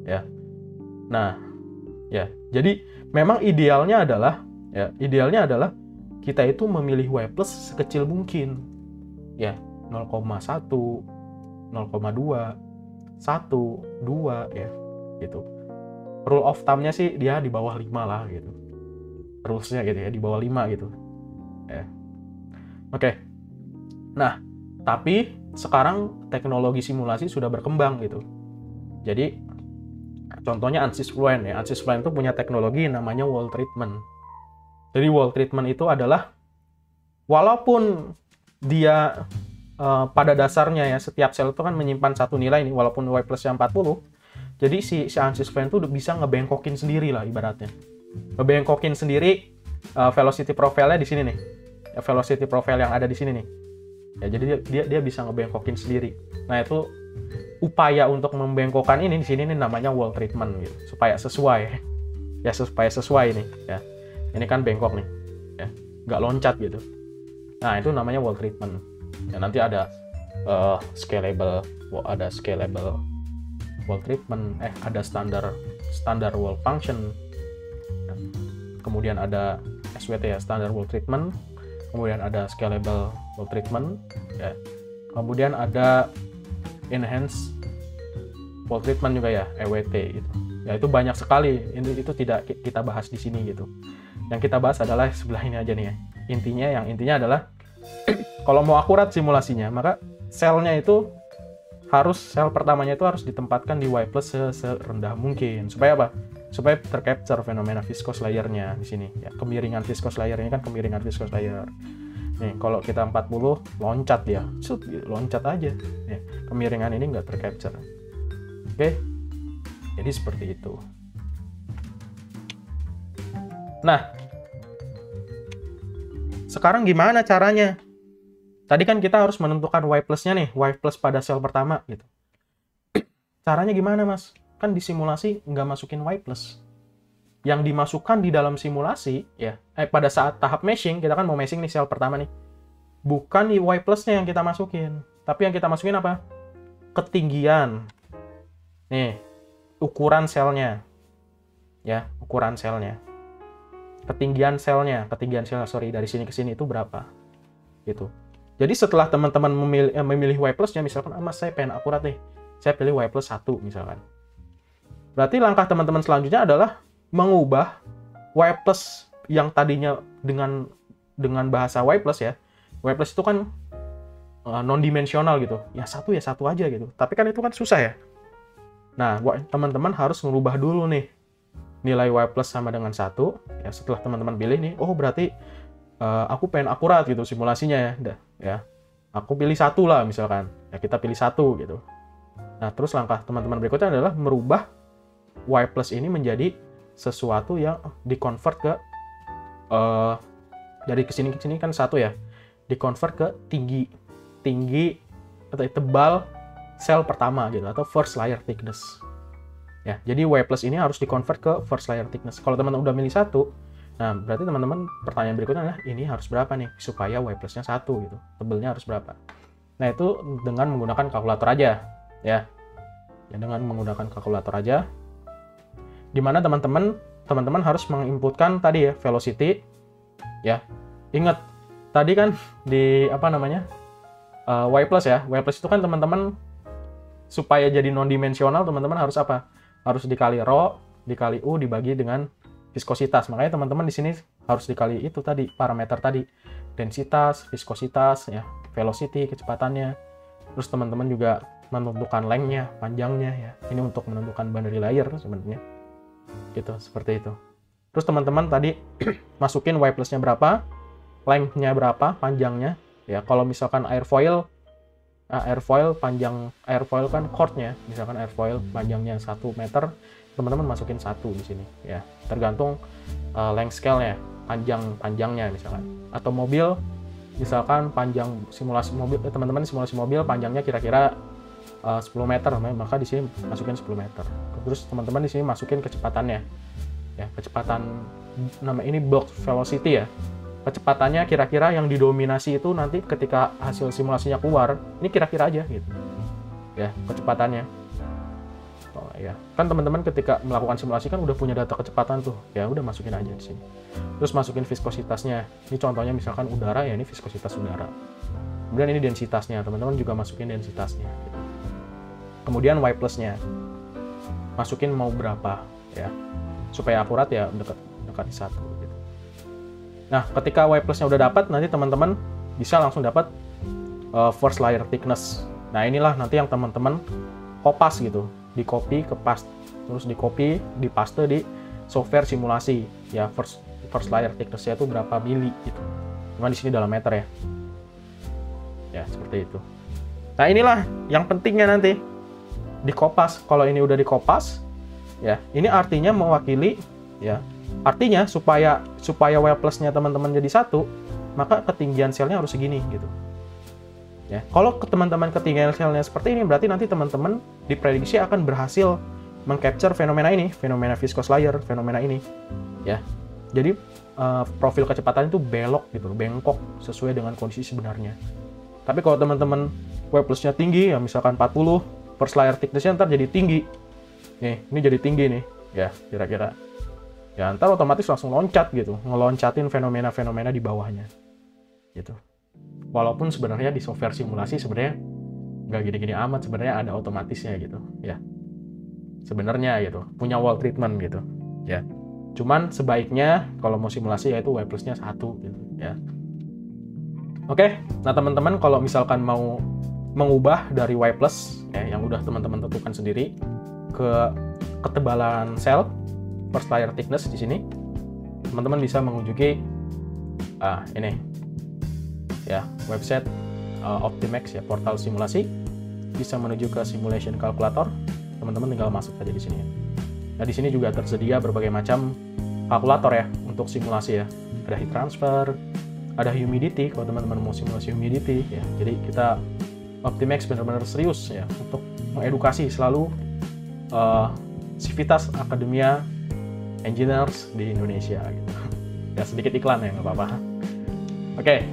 Ya. Nah, ya. Jadi memang idealnya adalah kita itu memilih Y plus sekecil mungkin. Ya, 0,1, 0,2, 1, 2 ya, gitu. Rule of thumb-nya sih dia di bawah 5 lah gitu. Rules-nya gitu ya, di bawah 5 gitu. ya. Oke. Nah, tapi sekarang teknologi simulasi sudah berkembang gitu. Jadi contohnya ANSYS Fluent ya. ANSYS Fluent itu punya teknologi namanya wall treatment. Jadi wall treatment itu adalah walaupun dia pada dasarnya ya setiap sel itu kan menyimpan satu nilai nih, walaupun Y plusnya 40, jadi si ANSYS Fluent itu bisa ngebengkokin sendiri lah ibaratnya. Ngebengkokin sendiri velocity profile-nya di sini nih. Velocity profile yang ada di sini nih. Ya, jadi dia bisa ngebengkokin sendiri. Nah, itu upaya untuk membengkokkan ini di sini nih namanya wall treatment gitu, supaya sesuai. Ya, supaya sesuai nih, ya. Ini kan bengkok nih. Ya, nggak loncat gitu. Nah, itu namanya wall treatment. Ya, nanti ada scalable wall treatment, ada standar wall function. Ya. Kemudian ada SWT ya, standard wall treatment. Kemudian ada scalable wall treatment, ya. Kemudian ada enhanced wall treatment juga ya, EWT gitu. Ya, itu banyak sekali. Itu tidak kita bahas di sini gitu. Yang kita bahas adalah sebelah ini aja nih ya. Intinya adalah kalau mau akurat simulasinya, maka sel pertamanya itu harus ditempatkan di Y plus serendah mungkin. Supaya apa? Supaya tercapture fenomena viscous layer-nya di sini ya. Kemiringan viscous layer ini kan kemiringan viscous layer. Nih, kalau kita 40 loncat dia. Loncat aja. Ya, kemiringan ini nggak tercapture. Oke. Jadi seperti itu. Nah, sekarang gimana caranya? Tadi kan kita harus menentukan Y plus-nya nih, Y plus pada sel pertama gitu. Caranya gimana, Mas? Kan di simulasi nggak masukin Y plus. Yang dimasukkan di dalam simulasi, ya, pada saat tahap meshing, kita kan mau meshing nih sel pertama nih. Bukan Y plus-nya yang kita masukin. Tapi yang kita masukin apa? Ketinggian. Nih, ukuran selnya. Ya, ukuran selnya. Ketinggian selnya, sorry, dari sini ke sini itu berapa? Gitu. Jadi setelah teman-teman memilih Y plus-nya, misalkan, Mas, saya pengen akurat nih. Saya pilih Y plus 1 misalkan. Berarti langkah teman-teman selanjutnya adalah mengubah Y plus yang tadinya dengan bahasa Y plus ya. Y plus itu kan non-dimensional gitu. Ya satu aja gitu. Tapi kan itu kan susah ya. Nah, teman-teman harus merubah dulu nih. Nilai Y plus sama dengan 1. Ya, setelah teman-teman pilih nih, oh berarti aku pengen akurat gitu simulasinya ya. Ya. Aku pilih 1 lah misalkan. Ya, kita pilih 1 gitu. Nah, terus langkah teman-teman berikutnya adalah merubah Y plus ini menjadi sesuatu yang di-convert ke dari kesini ke sini kan 1 ya. Di-convert ke tinggi atau tebal sel pertama gitu, atau first layer thickness. Ya, jadi Y plus ini harus di-convert ke first layer thickness. Kalau teman-teman udah milih 1, nah berarti teman-teman pertanyaan berikutnya adalah ini harus berapa nih supaya Y plusnya 1 gitu. Tebelnya harus berapa? Nah, itu dengan menggunakan kalkulator aja ya. Ya, dengan menggunakan kalkulator aja. Dimana teman-teman harus menginputkan tadi ya velocity ya. Ingat tadi kan di Y plus ya. Y plus itu kan teman-teman supaya jadi non-dimensional teman-teman harus apa? Harus dikali rho, dikali U dibagi dengan viskositas. Makanya teman-teman di sini harus dikali itu tadi parameter tadi. Densitas, viskositas ya, velocity, kecepatannya. Terus teman-teman juga menentukan length-nya, panjangnya ya. Ini untuk menentukan boundary layer sebenarnya. Gitu, seperti itu. Terus teman-teman tadi masukin Y plus-nya berapa, length-nya berapa, panjangnya. Ya, kalau misalkan airfoil kan chord-nya, misalkan airfoil panjangnya 1 meter, teman-teman masukin 1 di sini ya. Tergantung length scale-nya, panjangnya misalkan. Atau mobil misalkan panjang simulasi mobil, teman-teman simulasi mobil panjangnya kira-kira 10 meter, maka di sini masukin 10 meter. Terus teman-teman di sini masukin kecepatannya. Ya, kecepatan ini bulk velocity ya. Kecepatannya kira-kira yang didominasi itu nanti ketika hasil simulasinya keluar, ini kira-kira aja gitu. Ya, kecepatannya. Oh, ya. Kan teman-teman ketika melakukan simulasi kan udah punya data kecepatan tuh. Ya, udah masukin aja di sini. Terus masukin viskositasnya. Ini contohnya misalkan udara ya, ini viskositas udara. Kemudian ini densitasnya, teman-teman juga masukin densitasnya gitu. Kemudian Y plus-nya. Masukin mau berapa ya. Supaya akurat ya dekat 1 gitu. Nah, ketika Y plusnya udah dapat, nanti teman-teman bisa langsung dapat first layer thickness. Nah, inilah nanti yang teman-teman kopas gitu, di copy ke paste, terus di copy, di paste di software simulasi ya, first layer thickness-nya itu berapa mili gitu. Cuma di sini dalam meter ya. Ya, seperti itu. Nah, inilah yang pentingnya nanti dikopas. Kalau ini udah dikopas, ya, ini artinya mewakili ya. Artinya supaya Y plusnya teman-teman jadi satu, maka ketinggian selnya harus segini gitu. Ya, kalau teman-teman ketinggian selnya seperti ini, berarti nanti teman-teman diprediksi akan berhasil mengcapture fenomena ini, fenomena viscous layer, fenomena ini. Ya, jadi profil kecepatan itu belok gitu, bengkok sesuai dengan kondisi sebenarnya. Tapi kalau teman-teman Y plusnya tinggi, ya misalkan 40, first layer thickness-nya ntar jadi tinggi. Nih, ini jadi tinggi nih, ya kira-kira. Ya ntar otomatis langsung loncat gitu, ngeloncatin fenomena-fenomena di bawahnya. Gitu. Walaupun sebenarnya di software simulasi sebenarnya nggak gini-gini amat, sebenarnya ada otomatisnya gitu, ya. Sebenarnya gitu, punya wall treatment gitu, ya. Cuman sebaiknya kalau mau simulasi yaitu Y plusnya 1 gitu, ya. Oke, nah teman-teman kalau misalkan mau mengubah dari Y plus ya, yang udah teman-teman tentukan sendiri ke ketebalan sel first layer thickness di sini, teman-teman bisa mengunjungi ini ya, website Optimax ya, portal simulasi, bisa menuju ke simulation calculator, teman-teman tinggal masuk aja di sini ya. Nah, di sini juga tersedia berbagai macam kalkulator ya untuk simulasi ya. Ada heat transfer, ada humidity kalau teman-teman mau simulasi humidity ya. Jadi kita Optimax benar-benar serius ya untuk mengedukasi selalu Civitas Academia Engineers di Indonesia gitu. Ya sedikit iklan ya, nggak apa-apa. Oke,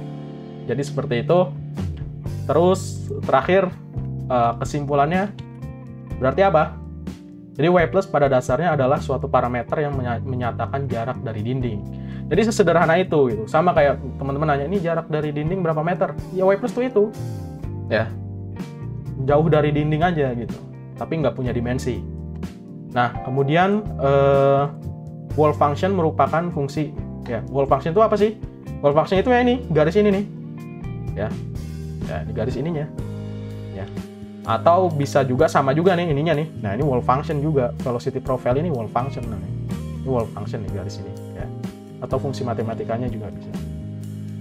jadi seperti itu. Terus terakhir kesimpulannya berarti apa? Jadi Y plus pada dasarnya adalah suatu parameter yang menyatakan jarak dari dinding. Jadi sesederhana itu gitu. Sama kayak teman-teman nanya, ini jarak dari dinding berapa meter? Ya Y plus tuh itu. Ya. Jauh dari dinding aja gitu. Tapi nggak punya dimensi. Nah, kemudian wall function merupakan fungsi. Ya, wall function itu apa sih? Wall function itu ya ini, garis ini nih. Ya. Ya, di garis ininya. Ya. Atau bisa juga sama juga nih ininya nih. Nah, ini wall function juga. Velocity profile ini wall function namanya. Ini wall function nih garis ini ya. Atau fungsi matematikanya juga bisa.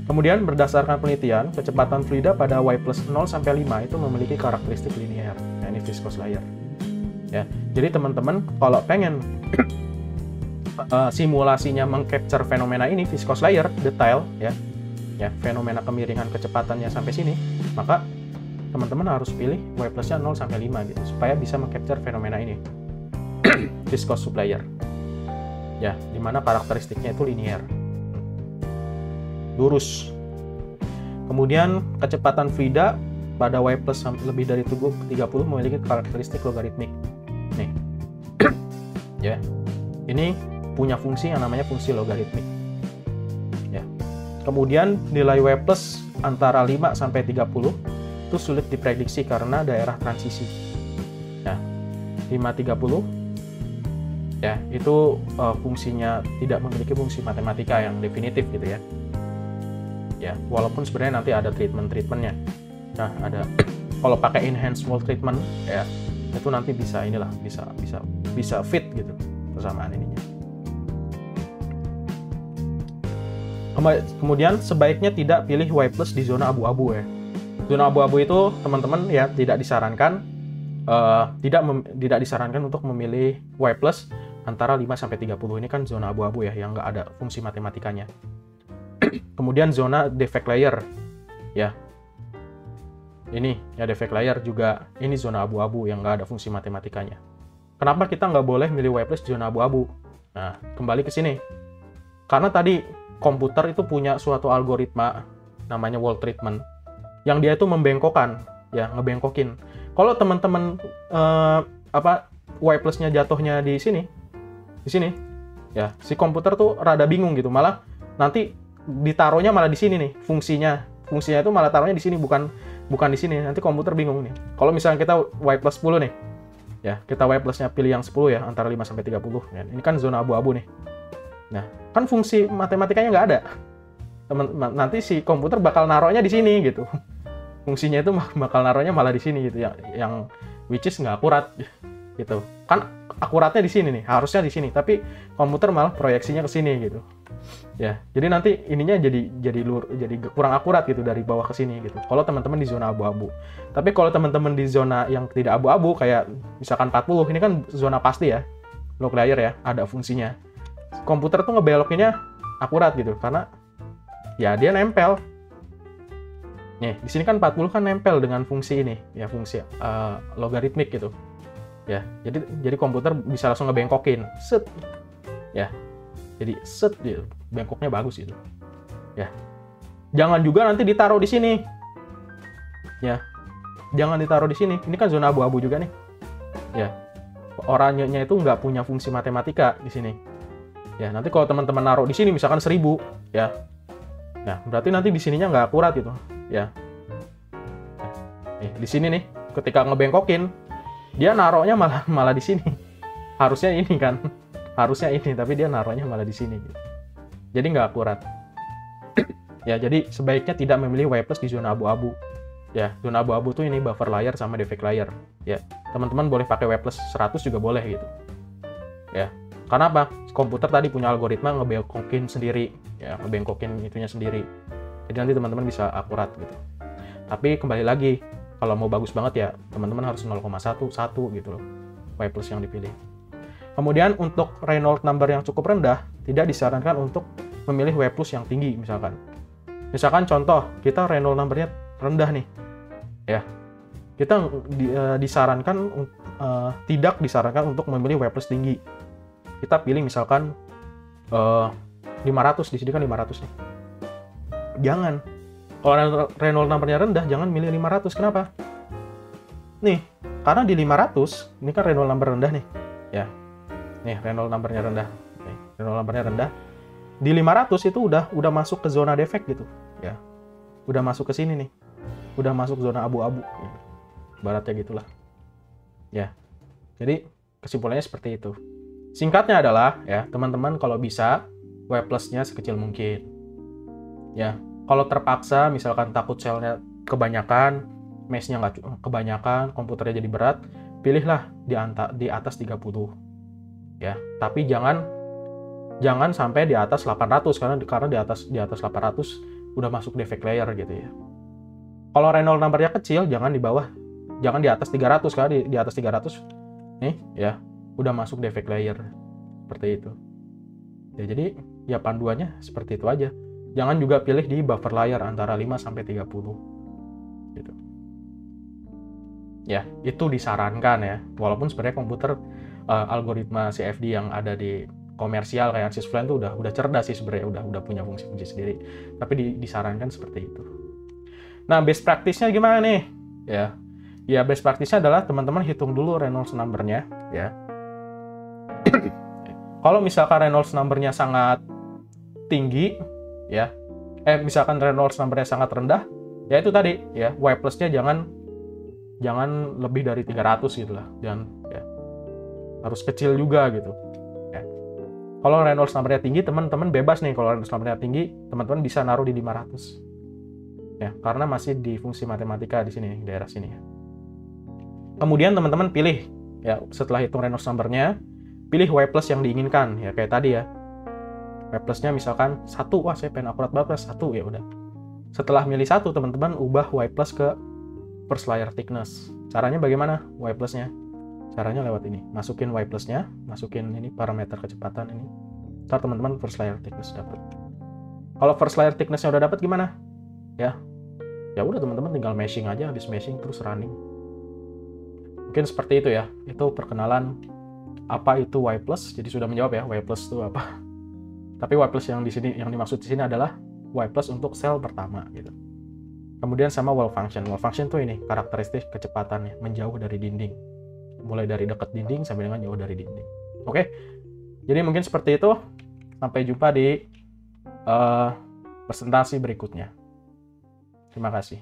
Kemudian berdasarkan penelitian, kecepatan fluida pada Y plus 0 sampai 5 itu memiliki karakteristik linear. Nah, ini viscous layer. Ya. Jadi teman-teman kalau pengen simulasinya mengcapture fenomena ini viscous layer detail ya. Ya, fenomena kemiringan kecepatannya sampai sini, maka teman-teman harus pilih Y plusnya 0 sampai 5 gitu supaya bisa mengcapture fenomena ini. Viscous sublayer. Ya, dimana karakteristiknya itu linear. Lurus. Kemudian kecepatan fluida pada Y plus lebih dari 30 memiliki karakteristik logaritmik. Nih. Ya. Ini punya fungsi yang namanya fungsi logaritmik. Ya. Kemudian nilai Y plus antara 5 sampai 30 itu sulit diprediksi karena daerah transisi. Ya. 5-30 ya, itu fungsinya tidak memiliki fungsi matematika yang definitif gitu ya. Ya, walaupun sebenarnya nanti ada treatmentnya. Nah, ada kalau pakai enhanced wall treatment ya, itu nanti bisa inilah bisa fit gitu persamaan ininya. Kemudian sebaiknya tidak pilih Y plus di zona abu-abu ya. Zona abu-abu itu teman-teman ya tidak disarankan tidak disarankan untuk memilih Y plus antara 5 sampai 30. Ini kan zona abu-abu ya yang nggak ada fungsi matematikanya. Kemudian zona defect layer ya. Ini ya defect layer juga ini zona abu-abu yang nggak ada fungsi matematikanya. Kenapa kita nggak boleh milih Y plus di zona abu-abu? Nah, kembali ke sini. Karena tadi komputer itu punya suatu algoritma namanya wall treatment yang dia itu membengkokkan ya, ngebengkokin. Kalau teman-teman Y plusnya jatuhnya di sini ya, si komputer tuh rada bingung gitu, malah nanti ditaruhnya malah di sini nih fungsinya itu malah taruhnya di sini bukan di sini, nanti komputer bingung nih. Kalau misalnya kita Y plus 10 nih ya, kita Y plusnya pilih yang 10 ya, antara 5 sampai 30 ya. Ini kan zona abu-abu nih. Nah, kan fungsi matematikanya nggak ada nanti si komputer bakal naruhnya di sini gitu. Fungsinya itu bakal naruhnya malah di sini gitu, yang which is nggak akurat gitu. Kan akuratnya di sini nih, harusnya di sini, tapi komputer malah proyeksinya ke sini gitu. Ya, jadi nanti ininya jadi kurang akurat gitu dari bawah ke sini gitu. Kalau teman-teman di zona abu-abu. Tapi kalau teman-teman di zona yang tidak abu-abu kayak misalkan 40, ini kan zona pasti ya. Lock layer ya, ada fungsinya. Komputer tuh ngebelokinnya akurat gitu karena ya dia nempel. Nih, di sini kan 40 kan nempel dengan fungsi ini, ya fungsi logaritmik gitu. Ya, jadi komputer bisa langsung ngebengkokin. Set. Ya. Jadi set gitu. Bengkoknya bagus itu. Ya. Jangan juga nanti ditaruh di sini. Ya. Jangan ditaruh di sini. Ini kan zona abu-abu juga nih. Ya. Oranyenya itu nggak punya fungsi matematika di sini. Ya, nanti kalau teman-teman naruh di sini misalkan 1000, ya. Nah, berarti nanti di sininya nggak akurat gitu. Ya. Nih, di sini nih, ketika ngebengkokin, dia naruhnya malah di sini. Harusnya ini kan. Harusnya ini, tapi dia naruhnya malah di sini gitu. Jadi nggak akurat. Ya, jadi sebaiknya tidak memilih Y+ di zona abu-abu. Ya, zona abu-abu tuh ini buffer layer sama defect layer. Ya, teman-teman boleh pakai Y+ 100 juga boleh gitu. Ya, karena apa? Komputer tadi punya algoritma ngebengkokin sendiri, ya, ngebengkokin itunya sendiri. Jadi nanti teman-teman bisa akurat gitu. Tapi kembali lagi, kalau mau bagus banget ya, teman-teman harus 0,11 gitu loh. Y+ yang dipilih. Kemudian untuk Reynolds number yang cukup rendah, tidak disarankan untuk memilih Y+ yang tinggi misalkan. Misalkan contoh, kita Reynolds number-nya rendah nih. Ya. Kita disarankan tidak disarankan untuk memilih Y+ tinggi. Kita pilih misalkan 500, di sini kan 500 nih. Jangan. Kalau Reynolds number-nya rendah, jangan milih 500. Kenapa? Nih, karena di 500, ini kan Reynolds number rendah nih. Ya. Nih, Reynolds number-nya rendah. Nih, Reynolds number-nya rendah. Di 500 itu udah masuk ke zona defect gitu, ya. Udah masuk ke sini nih. Udah masuk zona abu-abu. Gitu. Baratnya gitulah. Ya. Jadi, kesimpulannya seperti itu. Singkatnya adalah, ya, teman-teman kalau bisa Y+-nya sekecil mungkin. Ya, kalau terpaksa misalkan takut selnya kebanyakan, mesh-nya nggak kebanyakan, komputernya jadi berat, pilihlah di atas 30. Ya, tapi jangan sampai di atas 800 karena di atas 800 udah masuk defect layer gitu ya. Kalau Reynolds number-nya kecil, jangan di atas 300 karena di atas 300 nih ya udah masuk defect layer. Seperti itu. Ya, jadi ya panduannya seperti itu aja. Jangan juga pilih di buffer layer antara 5 sampai 30 gitu. Ya, itu disarankan ya. Walaupun sebenarnya komputer algoritma CFD yang ada di komersial kayak Ansys Fluent itu udah cerdas sih sebenarnya, udah punya fungsi-fungsi sendiri. Tapi disarankan seperti itu. Nah, best practice-nya gimana nih? Ya best practice-nya adalah teman-teman hitung dulu Reynolds number-nya ya. Kalau misalkan Reynolds number-nya sangat tinggi ya. Misalkan Reynolds number-nya sangat rendah, ya itu tadi ya, Y+-nya jangan lebih dari 300 gitu lah. Dan ya harus kecil juga gitu. Ya. Kalau Reynolds number-nya tinggi, teman-teman bebas nih. Kalau Reynolds number-nya tinggi, teman-teman bisa naruh di 500. Ya, karena masih di fungsi matematika di sini, daerah sini ya. Kemudian teman-teman pilih ya, setelah hitung Reynolds number-nya, pilih Y+ yang diinginkan ya, kayak tadi ya. Y+-nya misalkan 1, wah saya pengen akurat banget 1, ya udah. Setelah milih 1, teman-teman ubah Y+ ke first layer thickness. Caranya bagaimana Y+-nya? Caranya lewat ini. Masukin Y+-nya, masukin ini parameter kecepatan ini. Ntar teman-teman first layer thickness dapat. Kalau first layer thickness-nya udah dapat gimana? Ya udah teman-teman tinggal meshing aja, habis meshing terus running. Mungkin seperti itu ya. Itu perkenalan apa itu Y+. Jadi sudah menjawab ya, Y+ itu apa. Tapi Y+ yang di sini, yang dimaksud di sini adalah Y+ untuk sel pertama gitu. Kemudian sama wall function. Wall function tuh ini karakteristik kecepatannya, menjauh dari dinding. Mulai dari dekat dinding sampai dengan jauh dari dinding. Oke. Jadi mungkin seperti itu. Sampai jumpa di presentasi berikutnya. Terima kasih.